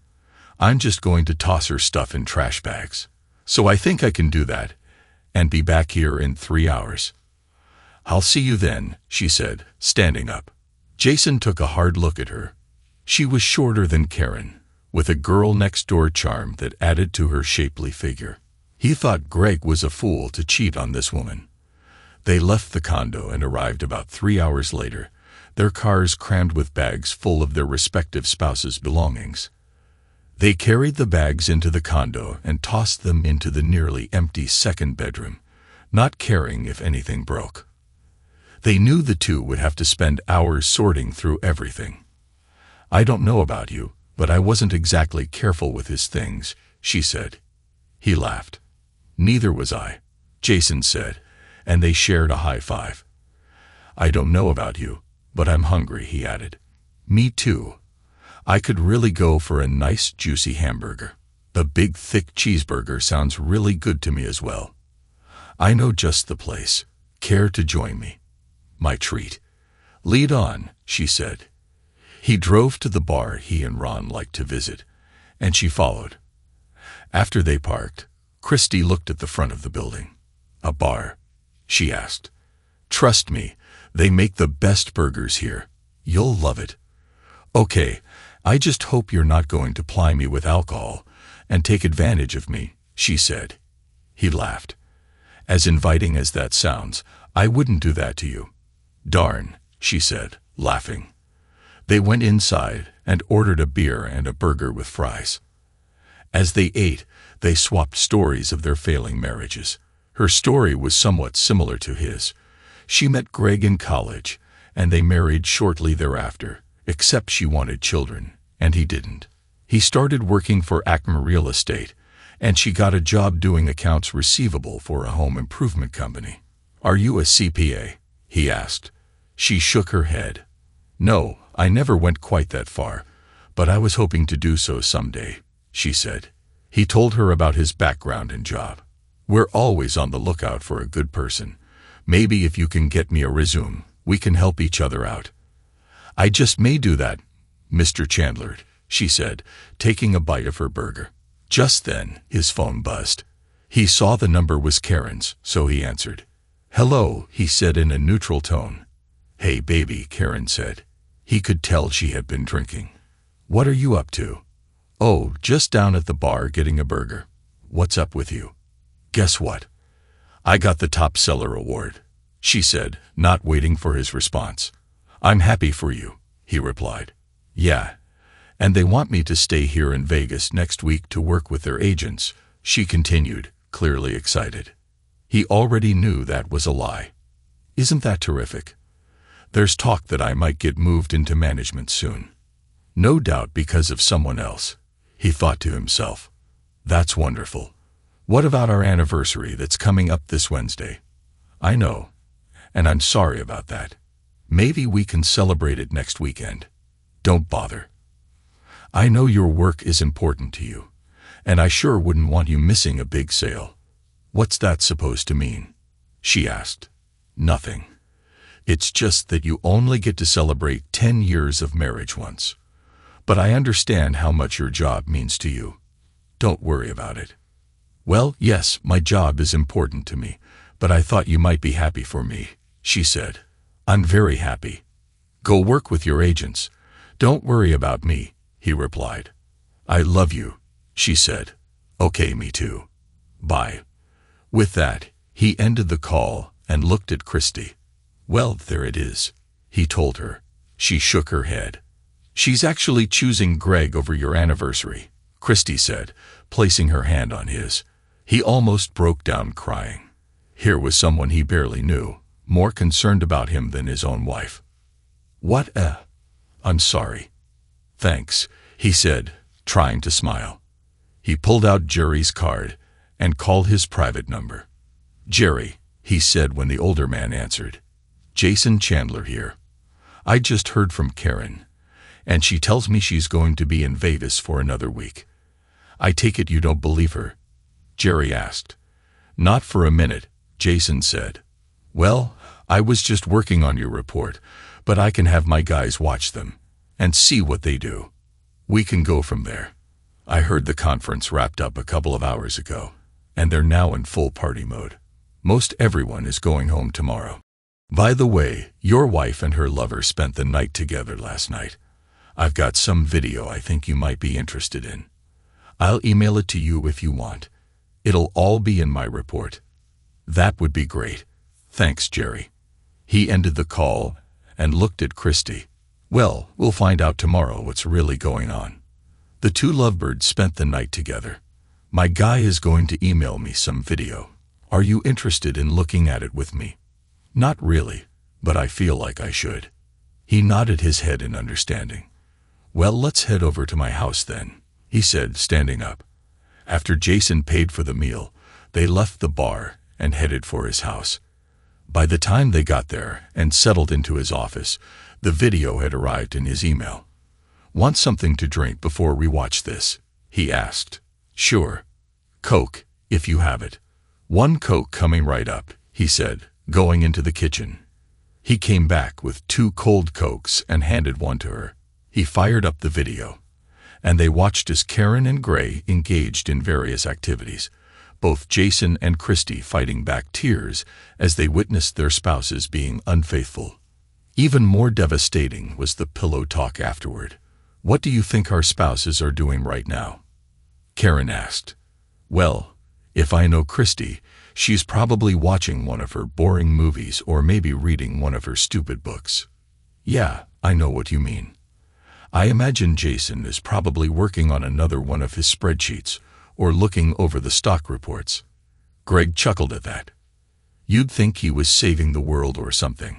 I'm just going to toss her stuff in trash bags. So I think I can do that, and be back here in 3 hours. "I'll see you then," she said, standing up. Jason took a hard look at her. She was shorter than Karen, with a girl-next-door charm that added to her shapely figure. He thought Greg was a fool to cheat on this woman. They left the condo and arrived about 3 hours later, their cars crammed with bags full of their respective spouses' belongings. They carried the bags into the condo and tossed them into the nearly empty second bedroom, not caring if anything broke. They knew the two would have to spend hours sorting through everything. "I don't know about you, but I wasn't exactly careful with his things," she said. He laughed. "Neither was I," Jason said, and they shared a high five. "I don't know about you, but I'm hungry," he added. "Me too. I could really go for a nice juicy hamburger. A big thick cheeseburger sounds really good to me as well. I know just the place. Care to join me?" "My treat." "Lead on," she said. He drove to the bar he and Ron liked to visit, and she followed. After they parked, Christy looked at the front of the building. "A bar?" she asked. "Trust me, they make the best burgers here. You'll love it." "Okay, I just hope you're not going to ply me with alcohol and take advantage of me," she said. He laughed. "As inviting as that sounds, I wouldn't do that to you." "Darn," she said, laughing. They went inside and ordered a beer and a burger with fries. As they ate, they swapped stories of their failing marriages. Her story was somewhat similar to his. She met Greg in college, and they married shortly thereafter, except she wanted children, and he didn't. He started working for Acme Real Estate, and she got a job doing accounts receivable for a home improvement company. "Are you a CPA?" he asked. She shook her head. No, I never went quite that far, but I was hoping to do so someday, she said. He told her about his background and job. We're always on the lookout for a good person. Maybe if you can get me a resume, we can help each other out. I just may do that, Mr. Chandler, she said, taking a bite of her burger. Just then, his phone buzzed. He saw the number was Karen's, so he answered. Hello, he said in a neutral tone. Hey baby, Karen said. He could tell she had been drinking. What are you up to? Oh, just down at the bar getting a burger. What's up with you? Guess what? I got the top seller award, she said, not waiting for his response. I'm happy for you, he replied. Yeah, and they want me to stay here in Vegas next week to work with their agents, she continued, clearly excited. He already knew that was a lie. Isn't that terrific? There's talk that I might get moved into management soon. No doubt because of someone else, he thought to himself. That's wonderful. What about our anniversary that's coming up this Wednesday? I know, and I'm sorry about that. Maybe we can celebrate it next weekend. Don't bother. I know your work is important to you, and I sure wouldn't want you missing a big sale. What's that supposed to mean? She asked. Nothing. It's just that you only get to celebrate 10 years of marriage once. But I understand how much your job means to you. Don't worry about it. Well, yes, my job is important to me, but I thought you might be happy for me, she said. I'm very happy. Go work with your agents. Don't worry about me, he replied. I love you, she said. Okay, me too. Bye. With that, he ended the call and looked at Christy. Well, there it is, he told her. She shook her head. She's actually choosing Greg over your anniversary, Christy said, placing her hand on his. He almost broke down crying. Here was someone he barely knew, more concerned about him than his own wife. What a... I'm sorry. Thanks, he said, trying to smile. He pulled out Jerry's card and called his private number. Jerry, he said when the older man answered. Jason Chandler here. I just heard from Karen, and she tells me she's going to be in Vegas for another week. I take it you don't believe her? Jerry asked. Not for a minute, Jason said. Well, I was just working on your report, but I can have my guys watch them and see what they do. We can go from there. I heard the conference wrapped up a couple of hours ago, and they're now in full party mode. Most everyone is going home tomorrow. By the way, your wife and her lover spent the night together last night. I've got some video I think you might be interested in. I'll email it to you if you want. It'll all be in my report. That would be great. Thanks, Jerry. He ended the call and looked at Christy. Well, we'll find out tomorrow what's really going on. The two lovebirds spent the night together. My guy is going to email me some video. Are you interested in looking at it with me? Not really, but I feel like I should. He nodded his head in understanding. Well, let's head over to my house then, he said, standing up. After Jason paid for the meal, they left the bar and headed for his house. By the time they got there and settled into his office, the video had arrived in his email. Want something to drink before we watch this? He asked. Sure. Coke, if you have it. One Coke coming right up, he said, going into the kitchen. He came back with 2 cold Cokes and handed one to her. He fired up the video, and they watched as Karen and Gray engaged in various activities, both Jason and Christy fighting back tears as they witnessed their spouses being unfaithful. Even more devastating was the pillow talk afterward. What do you think our spouses are doing right now? Karen asked. Well, if I know Christy, she's probably watching one of her boring movies or maybe reading one of her stupid books. Yeah, I know what you mean. I imagine Jason is probably working on another one of his spreadsheets or looking over the stock reports. Greg chuckled at that. You'd think he was saving the world or something.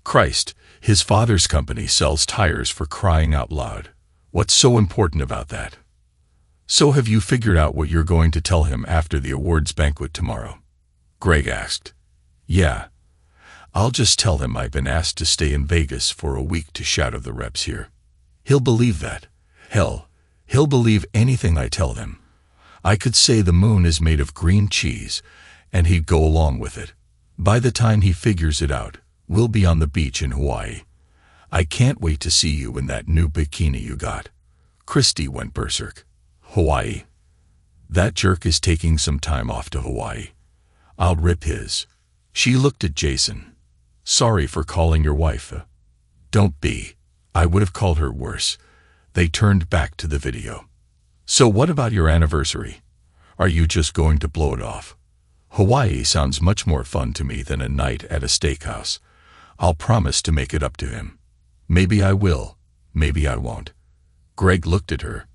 Christ, his father's company sells tires, for crying out loud. What's so important about that? So have you figured out what you're going to tell him after the awards banquet tomorrow? Greg asked. Yeah. I'll just tell him I've been asked to stay in Vegas for a week to shadow the reps here. He'll believe that. Hell, he'll believe anything I tell him. I could say the moon is made of green cheese, and he'd go along with it. By the time he figures it out, we'll be on the beach in Hawaii. I can't wait to see you in that new bikini you got." Christy went berserk. "Hawaii? That jerk is taking some time off to Hawaii. I'll rip his." She looked at Jason. "Sorry for calling your wife a..." "Don't be. I would have called her worse." They turned back to the video. "So what about your anniversary? Are you just going to blow it off? Hawaii sounds much more fun to me than a night at a steakhouse. I'll promise to make it up to him. Maybe I will, maybe I won't." Greg looked at her.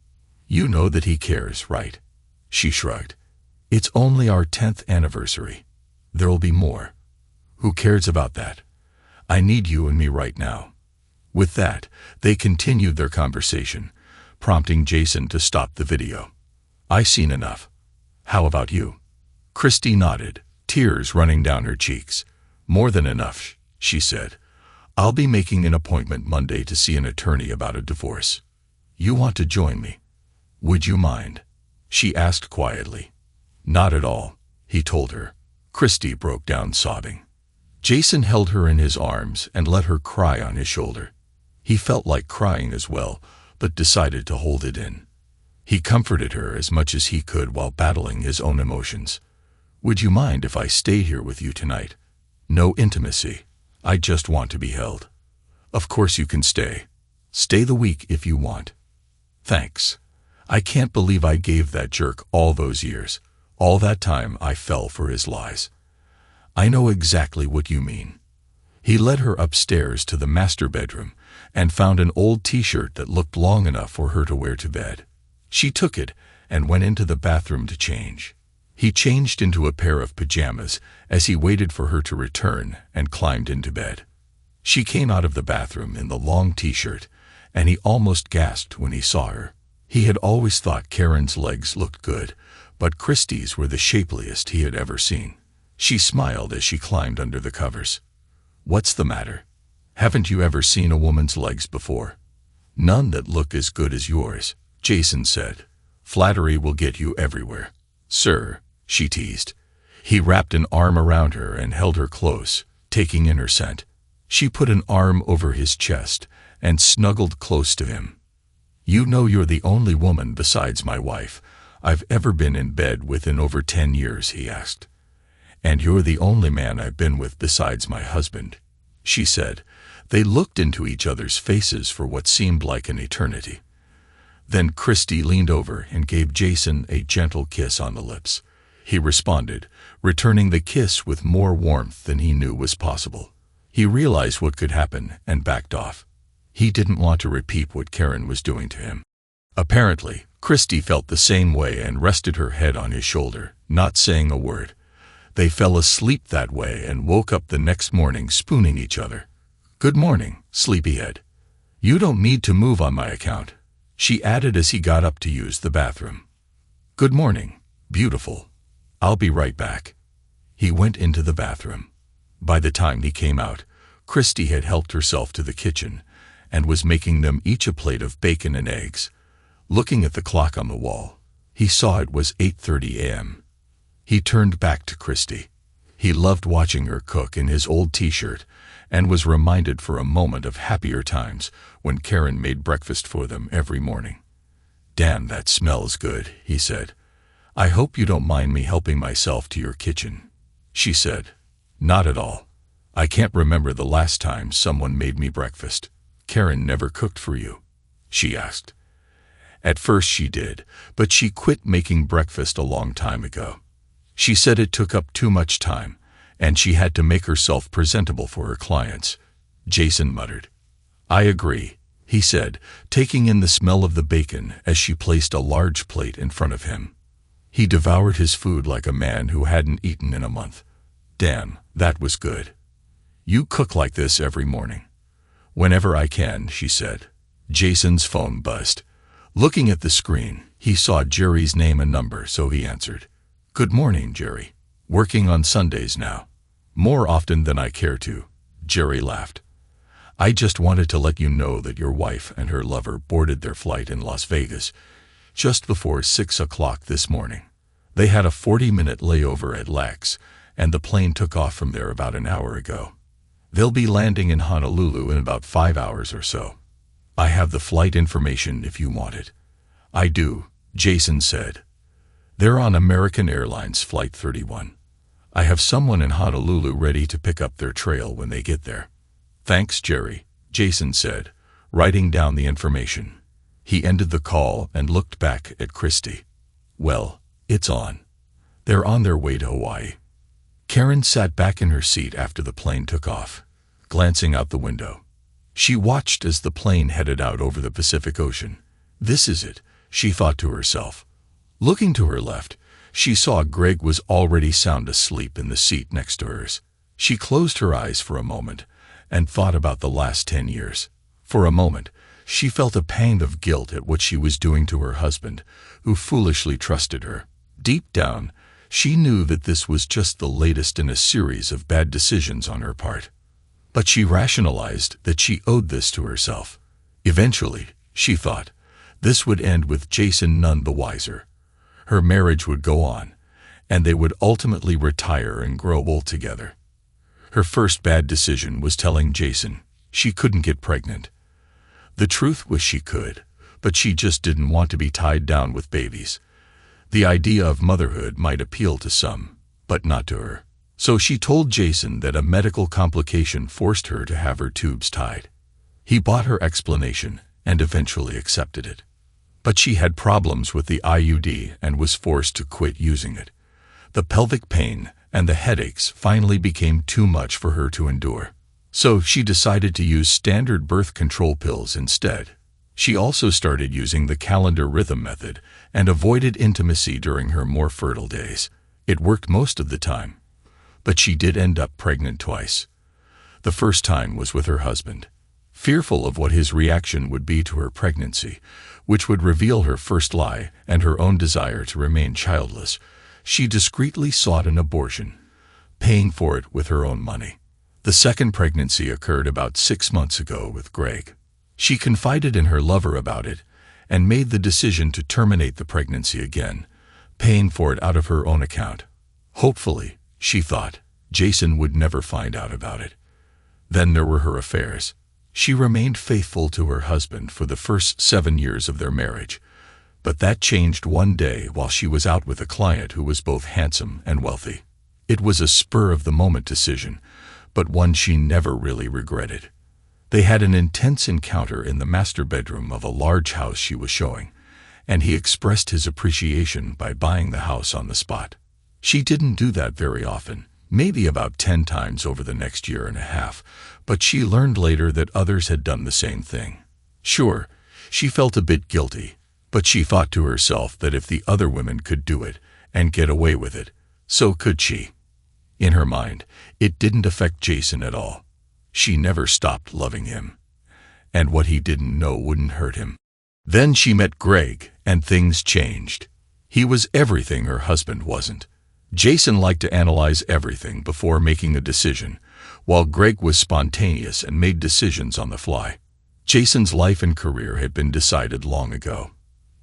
"You know that he cares, right?" She shrugged. "It's only our 10th anniversary. There'll be more. Who cares about that? I need you and me right now." With that, they continued their conversation, prompting Jason to stop the video. "I've seen enough. How about you?" Christy nodded, tears running down her cheeks. "More than enough," she said. "I'll be making an appointment Monday to see an attorney about a divorce. You want to join me? Would you mind?" she asked quietly. "Not at all," he told her. Christy broke down sobbing. Jason held her in his arms and let her cry on his shoulder. He felt like crying as well, but decided to hold it in. He comforted her as much as he could while battling his own emotions. "Would you mind if I stay here with you tonight? No intimacy. I just want to be held." "Of course you can stay. Stay the week if you want." "Thanks. I can't believe I gave that jerk all those years. All that time I fell for his lies." "I know exactly what you mean." He led her upstairs to the master bedroom and found an old t-shirt that looked long enough for her to wear to bed. She took it and went into the bathroom to change. He changed into a pair of pajamas as he waited for her to return and climbed into bed. She came out of the bathroom in the long t-shirt, and he almost gasped when he saw her. He had always thought Karen's legs looked good, but Christie's were the shapeliest he had ever seen. She smiled as she climbed under the covers. "What's the matter? Haven't you ever seen a woman's legs before?" "None that look as good as yours," Jason said. "Flattery will get you everywhere." "Sir," she teased. He wrapped an arm around her and held her close, taking in her scent. She put an arm over his chest and snuggled close to him. "You know you're the only woman besides my wife I've ever been in bed with in over 10 years, he asked. "And you're the only man I've been with besides my husband," she said. They looked into each other's faces for what seemed like an eternity. Then Christy leaned over and gave Jason a gentle kiss on the lips. He responded, returning the kiss with more warmth than he knew was possible. He realized what could happen and backed off. He didn't want to repeat what Karen was doing to him. Apparently, Christy felt the same way and rested her head on his shoulder, not saying a word. They fell asleep that way and woke up the next morning spooning each other. "Good morning, sleepyhead. You don't need to move on my account," she added as he got up to use the bathroom. "Good morning, beautiful. I'll be right back." He went into the bathroom. By the time he came out, Christy had helped herself to the kitchen and was making them each a plate of bacon and eggs. Looking at the clock on the wall, he saw it was 8:30 a.m. He turned back to Christy. He loved watching her cook in his old t-shirt and was reminded for a moment of happier times when Karen made breakfast for them every morning. "Damn, that smells good," he said. "I hope you don't mind me helping myself to your kitchen," she said. "Not at all. I can't remember the last time someone made me breakfast." "Karen never cooked for you?" she asked. At first she did, but she quit making breakfast a long time ago. She said it took up too much time, and she had to make herself presentable for her clients. Jason muttered. "I agree," he said, taking in the smell of the bacon as she placed a large plate in front of him. He devoured his food like a man who hadn't eaten in a month. "Damn, that was good. You cook like this every morning?" "Whenever I can," she said. Jason's phone buzzed. Looking at the screen, he saw Jerry's name and number, so he answered. "Good morning, Jerry. Working on Sundays now." More often than I care to, Jerry laughed. I just wanted to let you know that your wife and her lover boarded their flight in Las Vegas just before 6 o'clock this morning. They had a 40-minute layover at LAX, and the plane took off from there about an hour ago. They'll be landing in Honolulu in about 5 hours or so. I have the flight information if you want it. I do, Jason said. They're on American Airlines Flight 31. I have someone in Honolulu ready to pick up their trail when they get there. Thanks, Jerry, Jason said, writing down the information. He ended the call and looked back at Christy. Well, it's on. They're on their way to Hawaii. Karen sat back in her seat after the plane took off, glancing out the window. She watched as the plane headed out over the Pacific Ocean. This is it, she thought to herself. Looking to her left, she saw Greg was already sound asleep in the seat next to hers. She closed her eyes for a moment and thought about the last 10 years. For a moment, she felt a pang of guilt at what she was doing to her husband, who foolishly trusted her. Deep down, she knew that this was just the latest in a series of bad decisions on her part. But she rationalized that she owed this to herself. Eventually, she thought, this would end with Jason none the wiser. Her marriage would go on, and they would ultimately retire and grow old together. Her first bad decision was telling Jason she couldn't get pregnant. The truth was she could, but she just didn't want to be tied down with babies. The idea of motherhood might appeal to some, but not to her. So she told Jason that a medical complication forced her to have her tubes tied. He bought her explanation and eventually accepted it. But she had problems with the IUD and was forced to quit using it. The pelvic pain and the headaches finally became too much for her to endure. So she decided to use standard birth control pills instead. She also started using the calendar rhythm method and avoided intimacy during her more fertile days. It worked most of the time, but she did end up pregnant twice. The first time was with her husband. Fearful of what his reaction would be to her pregnancy, which would reveal her first lie and her own desire to remain childless, she discreetly sought an abortion, paying for it with her own money. The second pregnancy occurred about 6 months ago with Greg. She confided in her lover about it and made the decision to terminate the pregnancy again, paying for it out of her own account. Hopefully, she thought, Jason would never find out about it. Then there were her affairs. She remained faithful to her husband for the first 7 years of their marriage, but that changed one day while she was out with a client who was both handsome and wealthy. It was a spur-of-the-moment decision, but one she never really regretted. They had an intense encounter in the master bedroom of a large house she was showing, and he expressed his appreciation by buying the house on the spot. She didn't do that very often, maybe about 10 times over the next year and a half, but she learned later that others had done the same thing. Sure, she felt a bit guilty, but she thought to herself that if the other women could do it and get away with it, so could she. In her mind, it didn't affect Jason at all. She never stopped loving him, and what he didn't know wouldn't hurt him. Then she met Greg, and things changed. He was everything her husband wasn't. Jason liked to analyze everything before making a decision, while Greg was spontaneous and made decisions on the fly. Jason's life and career had been decided long ago.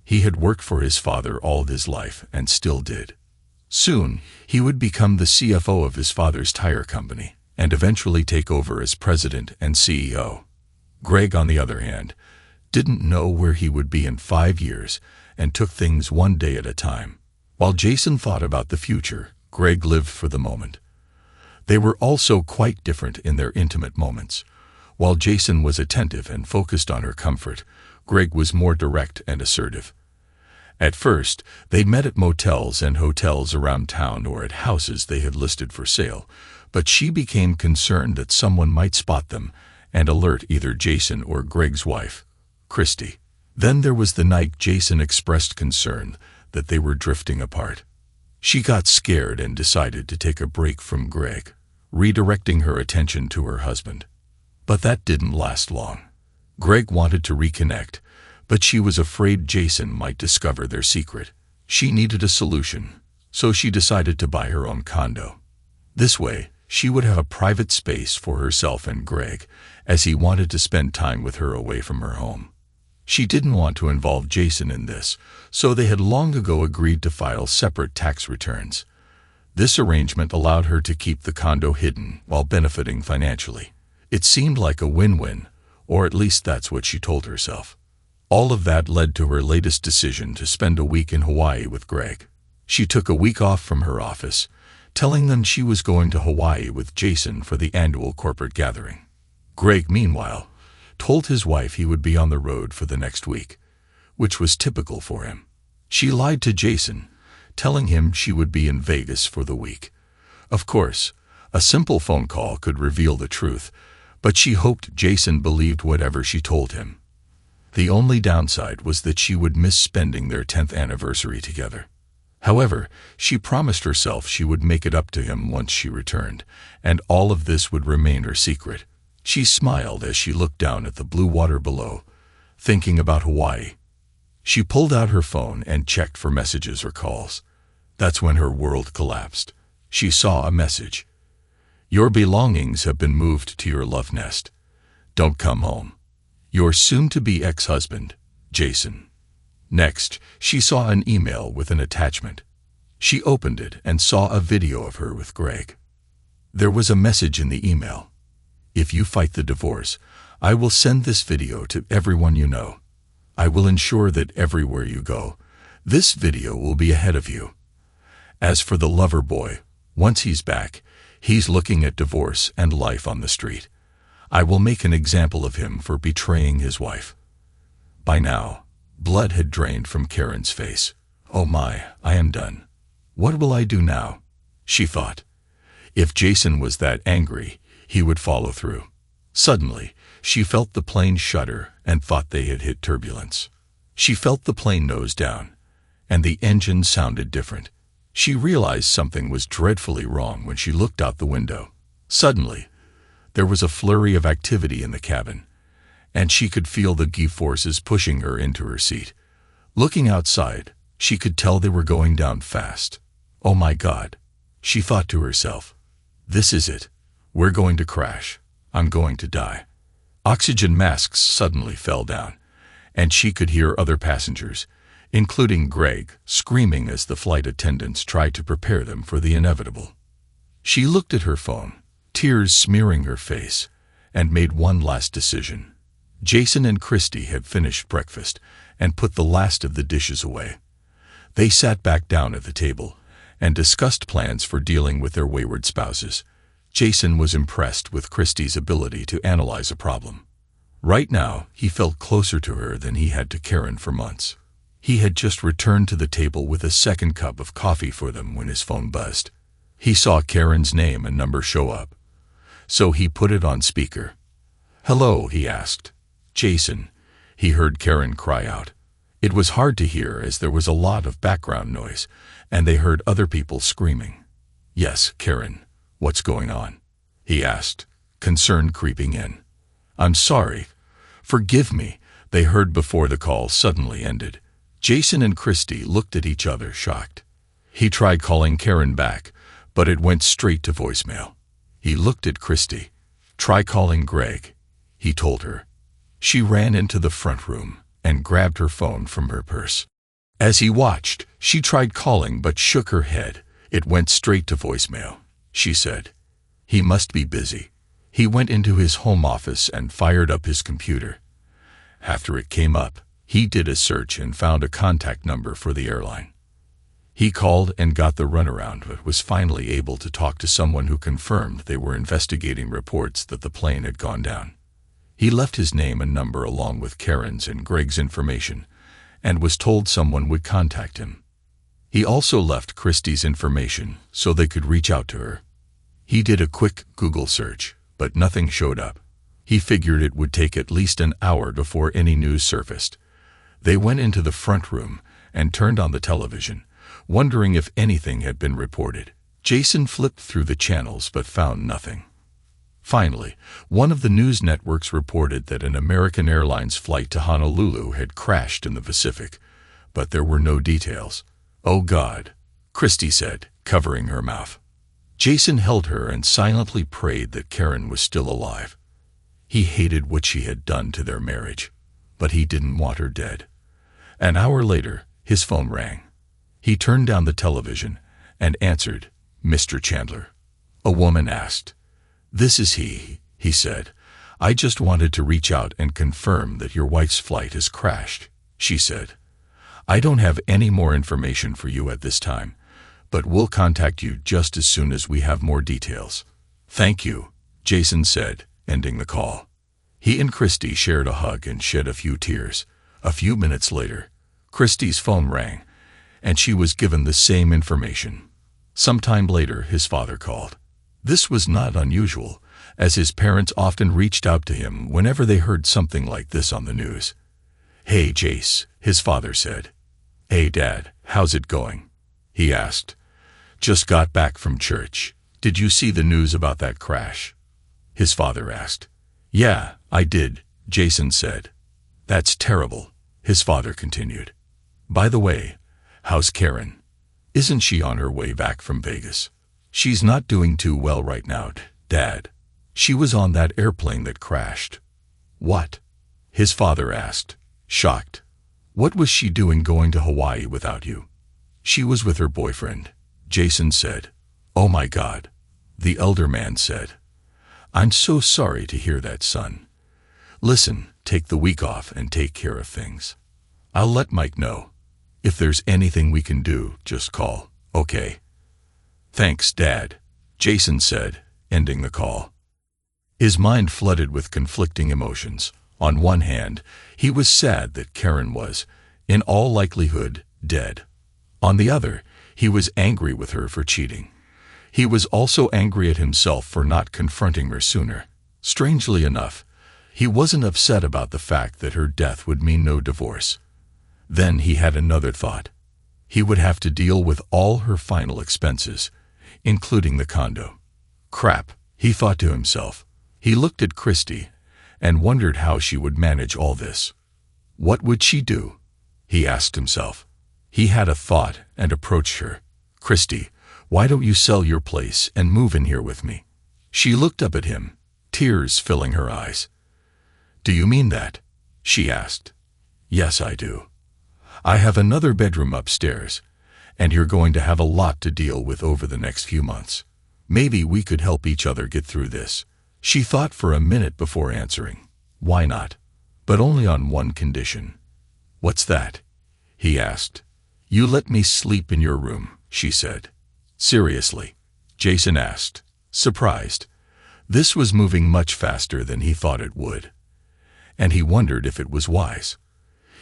He had worked for his father all of his life and still did. Soon, he would become the CFO of his father's tire company and eventually take over as president and CEO. Greg, on the other hand, didn't know where he would be in 5 years and took things one day at a time. While Jason thought about the future, Greg lived for the moment. They were also quite different in their intimate moments. While Jason was attentive and focused on her comfort, Greg was more direct and assertive. At first, they met at motels and hotels around town or at houses they had listed for sale, but she became concerned that someone might spot them and alert either Jason or Greg's wife, Christy. Then there was the night Jason expressed concern that they were drifting apart. She got scared and decided to take a break from Greg, redirecting her attention to her husband. But that didn't last long. Greg wanted to reconnect, but she was afraid Jason might discover their secret. She needed a solution, so she decided to buy her own condo. This way, She would have a private space for herself and Greg, as he wanted to spend time with her away from her home. She didn't want to involve Jason in this, so they had long ago agreed to file separate tax returns. This arrangement allowed her to keep the condo hidden while benefiting financially. It seemed like a win-win, or at least that's what she told herself. All of that led to her latest decision to spend a week in Hawaii with Greg. She took a week off from her office, telling them she was going to Hawaii with Jason for the annual corporate gathering. Greg, meanwhile, told his wife he would be on the road for the next week, which was typical for him. She lied to Jason, telling him she would be in Vegas for the week. Of course, a simple phone call could reveal the truth, but she hoped Jason believed whatever she told him. The only downside was that she would miss spending their 10th anniversary together. However, she promised herself she would make it up to him once she returned, and all of this would remain her secret. She smiled as she looked down at the blue water below, thinking about Hawaii. She pulled out her phone and checked for messages or calls. That's when her world collapsed. She saw a message. "Your belongings have been moved to your love nest. Don't come home. Your soon-to-be ex-husband, Jason." Next, she saw an email with an attachment. She opened it and saw a video of her with Greg. There was a message in the email. "If you fight the divorce, I will send this video to everyone you know. I will ensure that everywhere you go, this video will be ahead of you. As for the lover boy, once he's back, he's looking at divorce and life on the street. I will make an example of him for betraying his wife." By now, blood had drained from Karen's face. "Oh my, I am done. What will I do now?" she thought. If Jason was that angry, he would follow through. Suddenly, she felt the plane shudder and thought they had hit turbulence. She felt the plane nose down, and the engine sounded different. She realized something was dreadfully wrong when she looked out the window. Suddenly, there was a flurry of activity in the cabin, and she could feel the G-forces pushing her into her seat. Looking outside, she could tell they were going down fast. "Oh my God," she thought to herself. "This is it. We're going to crash. I'm going to die." Oxygen masks suddenly fell down, and she could hear other passengers, including Greg, screaming as the flight attendants tried to prepare them for the inevitable. She looked at her phone, tears smearing her face, and made one last decision. Jason and Christy had finished breakfast and put the last of the dishes away. They sat back down at the table and discussed plans for dealing with their wayward spouses. Jason was impressed with Christy's ability to analyze a problem. Right now, he felt closer to her than he had to Karen for months. He had just returned to the table with a second cup of coffee for them when his phone buzzed. He saw Karen's name and number show up, so he put it on speaker. "Hello," he asked. "Jason," he heard Karen cry out. It was hard to hear as there was a lot of background noise, and they heard other people screaming. "Yes, Karen, what's going on?" he asked, concern creeping in. "I'm sorry. Forgive me," they heard before the call suddenly ended. Jason and Christy looked at each other, shocked. He tried calling Karen back, but it went straight to voicemail. He looked at Christy. "Try calling Greg," he told her. She ran into the front room and grabbed her phone from her purse. As he watched, she tried calling but shook her head. "It went straight to voicemail," she said. "He must be busy." He went into his home office and fired up his computer. After it came up, he did a search and found a contact number for the airline. He called and got the runaround, but was finally able to talk to someone who confirmed they were investigating reports that the plane had gone down. He left his name and number along with Karen's and Greg's information, and was told someone would contact him. He also left Christy's information so they could reach out to her. He did a quick Google search, but nothing showed up. He figured it would take at least an hour before any news surfaced. They went into the front room and turned on the television, wondering if anything had been reported. Jason flipped through the channels but found nothing. Finally, one of the news networks reported that an American Airlines flight to Honolulu had crashed in the Pacific, but there were no details. "Oh God," Christy said, covering her mouth. Jason held her and silently prayed that Karen was still alive. He hated what she had done to their marriage, but he didn't want her dead. An hour later, his phone rang. He turned down the television and answered. "Mr. Chandler?" A woman asked. "This is he said. "I just wanted to reach out and confirm that your wife's flight has crashed," she said. "I don't have any more information for you at this time, but we'll contact you just as soon as we have more details." "Thank you," Jason said, ending the call. He and Christy shared a hug and shed a few tears. A few minutes later, Christy's phone rang, and she was given the same information. Sometime later, his father called. This was not unusual, as his parents often reached out to him whenever they heard something like this on the news. "Hey, Jace," his father said. "Hey, Dad, how's it going?" he asked. "Just got back from church. Did you see the news about that crash?" his father asked. "Yeah, I did," Jason said. "That's terrible," his father continued. "By the way, how's Karen? Isn't she on her way back from Vegas?" "She's not doing too well right now, Dad. She was on that airplane that crashed." "What?" his father asked, shocked. "What was she doing going to Hawaii without you?" "She was with her boyfriend," Jason said. "Oh my God," the elder man said. "I'm so sorry to hear that, son. Listen, take the week off and take care of things. I'll let Mike know. If there's anything we can do, just call, okay?" "Thanks, Dad," Jason said, ending the call. His mind flooded with conflicting emotions. On one hand, he was sad that Karen was, in all likelihood, dead. On the other, he was angry with her for cheating. He was also angry at himself for not confronting her sooner. Strangely enough, he wasn't upset about the fact that her death would mean no divorce. Then he had another thought. He would have to deal with all her final expenses, including the condo. Crap, he thought to himself. He looked at Christy and wondered how she would manage all this. What would she do? He asked himself. He had a thought and approached her. "Christy, why don't you sell your place and move in here with me?" She looked up at him, tears filling her eyes. "Do you mean that?" she asked. "Yes, I do. I have another bedroom upstairs, and you're going to have a lot to deal with over the next few months. Maybe we could help each other get through this." She thought for a minute before answering. "Why not? But only on one condition." "What's that?" he asked. "You let me sleep in your room," she said. "Seriously?" Jason asked, surprised. This was moving much faster than he thought it would, and he wondered if it was wise.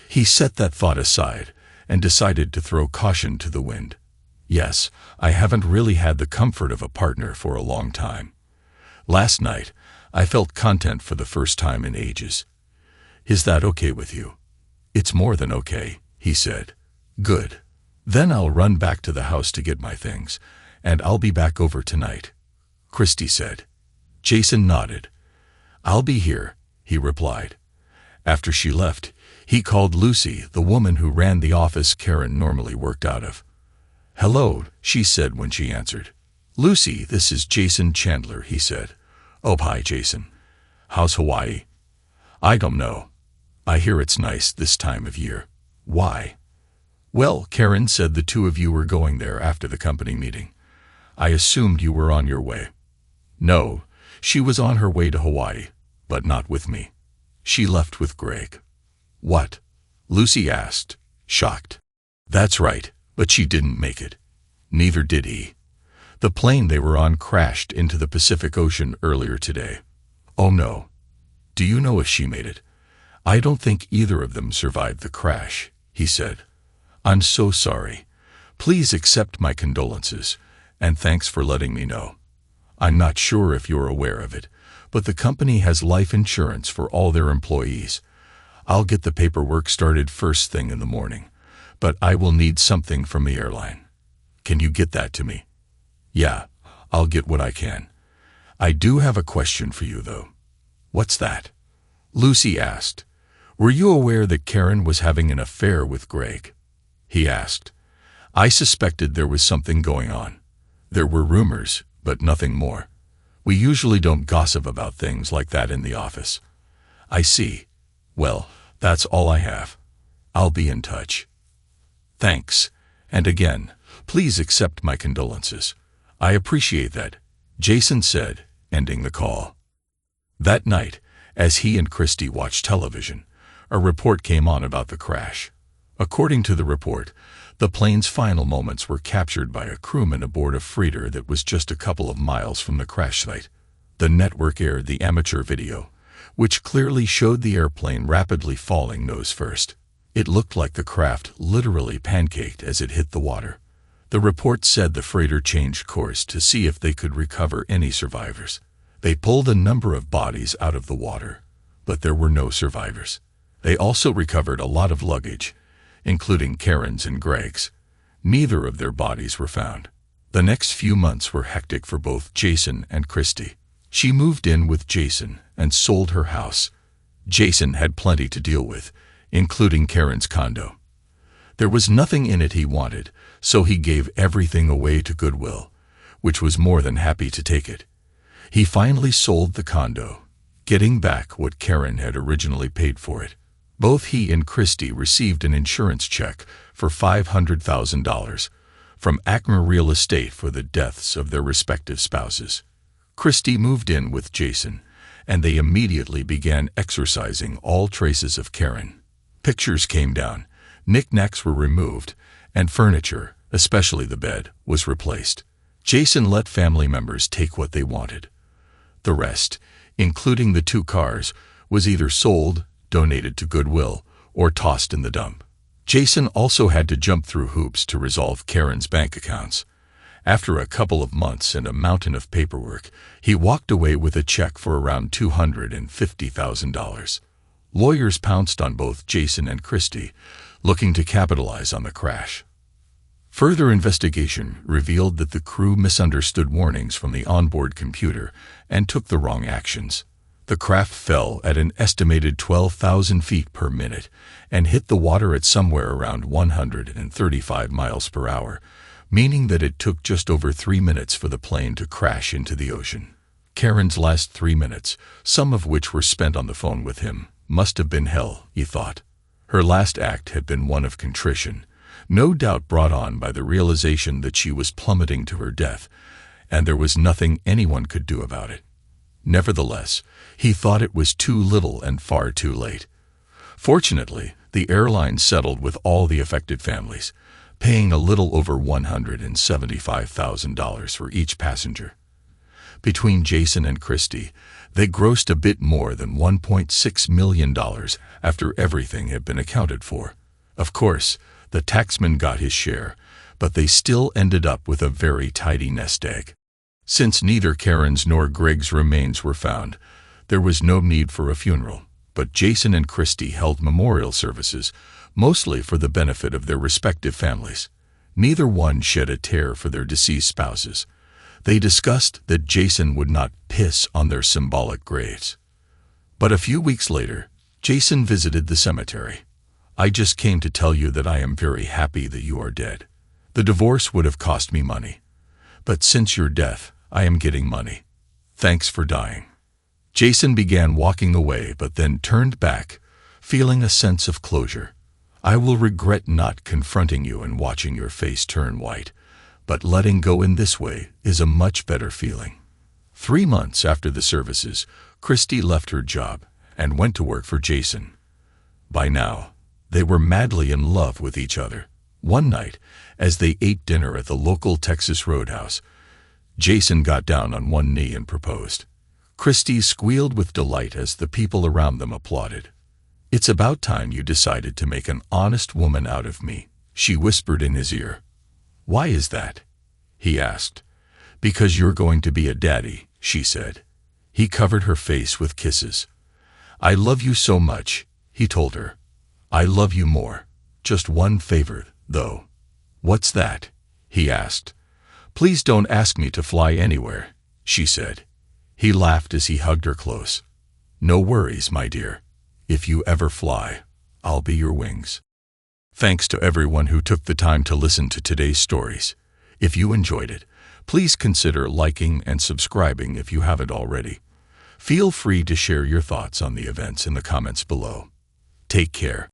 He set that thought aside and decided to throw caution to the wind. "Yes, I haven't really had the comfort of a partner for a long time. Last night, I felt content for the first time in ages. Is that okay with you?" "It's more than okay," he said. "Good. Then I'll run back to the house to get my things, and I'll be back over tonight," Christy said. Jason nodded. "I'll be here," he replied. After she left, he called Lucy, the woman who ran the office Karen normally worked out of. "Hello," she said when she answered. "Lucy, this is Jason Chandler," he said. "Oh, hi, Jason. How's Hawaii?" "I don't know. I hear it's nice this time of year." "Why?" "Well, Karen said the two of you were going there after the company meeting. I assumed you were on your way." "No, she was on her way to Hawaii, but not with me. She left with Greg." "What?" Lucy asked, shocked. "That's right, but she didn't make it. Neither did he. The plane they were on crashed into the Pacific Ocean earlier today." "Oh no. Do you know if she made it?" "I don't think either of them survived the crash," he said. "I'm so sorry. Please accept my condolences, and thanks for letting me know. I'm not sure if you're aware of it, but the company has life insurance for all their employees. I'll get the paperwork started first thing in the morning, but I will need something from the airline. Can you get that to me?" "Yeah, I'll get what I can. I do have a question for you, though." "What's that?" Lucy asked. "Were you aware that Karen was having an affair with Greg?" he asked. "I suspected there was something going on. There were rumors, but nothing more. We usually don't gossip about things like that in the office." "I see. Well, that's all I have. I'll be in touch." "Thanks. And again, please accept my condolences. I appreciate that," Jason said, ending the call. That night, as he and Christy watched television, a report came on about the crash. According to the report, the plane's final moments were captured by a crewman aboard a freighter that was just a couple of miles from the crash site. The network aired the amateur video, which clearly showed the airplane rapidly falling nose first. It looked like the craft literally pancaked as it hit the water. The report said the freighter changed course to see if they could recover any survivors. They pulled a number of bodies out of the water, but there were no survivors. They also recovered a lot of luggage, including Karen's and Greg's. Neither of their bodies were found. The next few months were hectic for both Jason and Christy. She moved in with Jason and sold her house. Jason had plenty to deal with, including Karen's condo. There was nothing in it he wanted, so he gave everything away to Goodwill, which was more than happy to take it. He finally sold the condo, getting back what Karen had originally paid for it. Both he and Christy received an insurance check for $500,000 from Acme Real Estate for the deaths of their respective spouses. Christy moved in with Jason, and they immediately began exorcising all traces of Karen. Pictures came down, knickknacks were removed, and furniture, especially the bed, was replaced. Jason let family members take what they wanted. The rest, including the 2 cars, was either sold, donated to Goodwill, or tossed in the dump. Jason also had to jump through hoops to resolve Karen's bank accounts. After a couple of months and a mountain of paperwork, he walked away with a check for around $250,000. Lawyers pounced on both Jason and Christy, looking to capitalize on the crash. Further investigation revealed that the crew misunderstood warnings from the onboard computer and took the wrong actions. The craft fell at an estimated 12,000 feet per minute and hit the water at somewhere around 135 miles per hour, meaning that it took just over 3 minutes for the plane to crash into the ocean. Karen's last 3 minutes, some of which were spent on the phone with him, must have been hell, he thought. Her last act had been one of contrition, no doubt brought on by the realization that she was plummeting to her death, and there was nothing anyone could do about it. Nevertheless, he thought it was too little and far too late. Fortunately, the airline settled with all the affected families, paying a little over $175,000 for each passenger. Between Jason and Christy, they grossed a bit more than $1.6 million after everything had been accounted for. Of course, the taxman got his share, but they still ended up with a very tidy nest egg. Since neither Karen's nor Greg's remains were found, there was no need for a funeral, but Jason and Christy held memorial services, mostly for the benefit of their respective families. Neither one shed a tear for their deceased spouses. They discussed that Jason would not piss on their symbolic graves. But a few weeks later, Jason visited the cemetery. "I just came to tell you that I am very happy that you are dead. The divorce would have cost me money. But since your death, I am getting money. Thanks for dying." Jason began walking away but then turned back, feeling a sense of closure. "I will regret not confronting you and watching your face turn white, but letting go in this way is a much better feeling." 3 months after the services, Christy left her job and went to work for Jason. By now, they were madly in love with each other. One night, as they ate dinner at the local Texas Roadhouse, Jason got down on one knee and proposed. Christy squealed with delight as the people around them applauded. "It's about time you decided to make an honest woman out of me," she whispered in his ear. "Why is that?" he asked. "Because you're going to be a daddy," she said. He covered her face with kisses. "I love you so much," he told her. "I love you more. Just one favor, though." "What's that?" he asked. "Please don't ask me to fly anywhere," she said. He laughed as he hugged her close. "No worries, my dear. If you ever fly, I'll be your wings." Thanks to everyone who took the time to listen to today's stories. If you enjoyed it, Please consider liking and subscribing if you haven't already. Feel free to share your thoughts on the events in the comments below. Take care.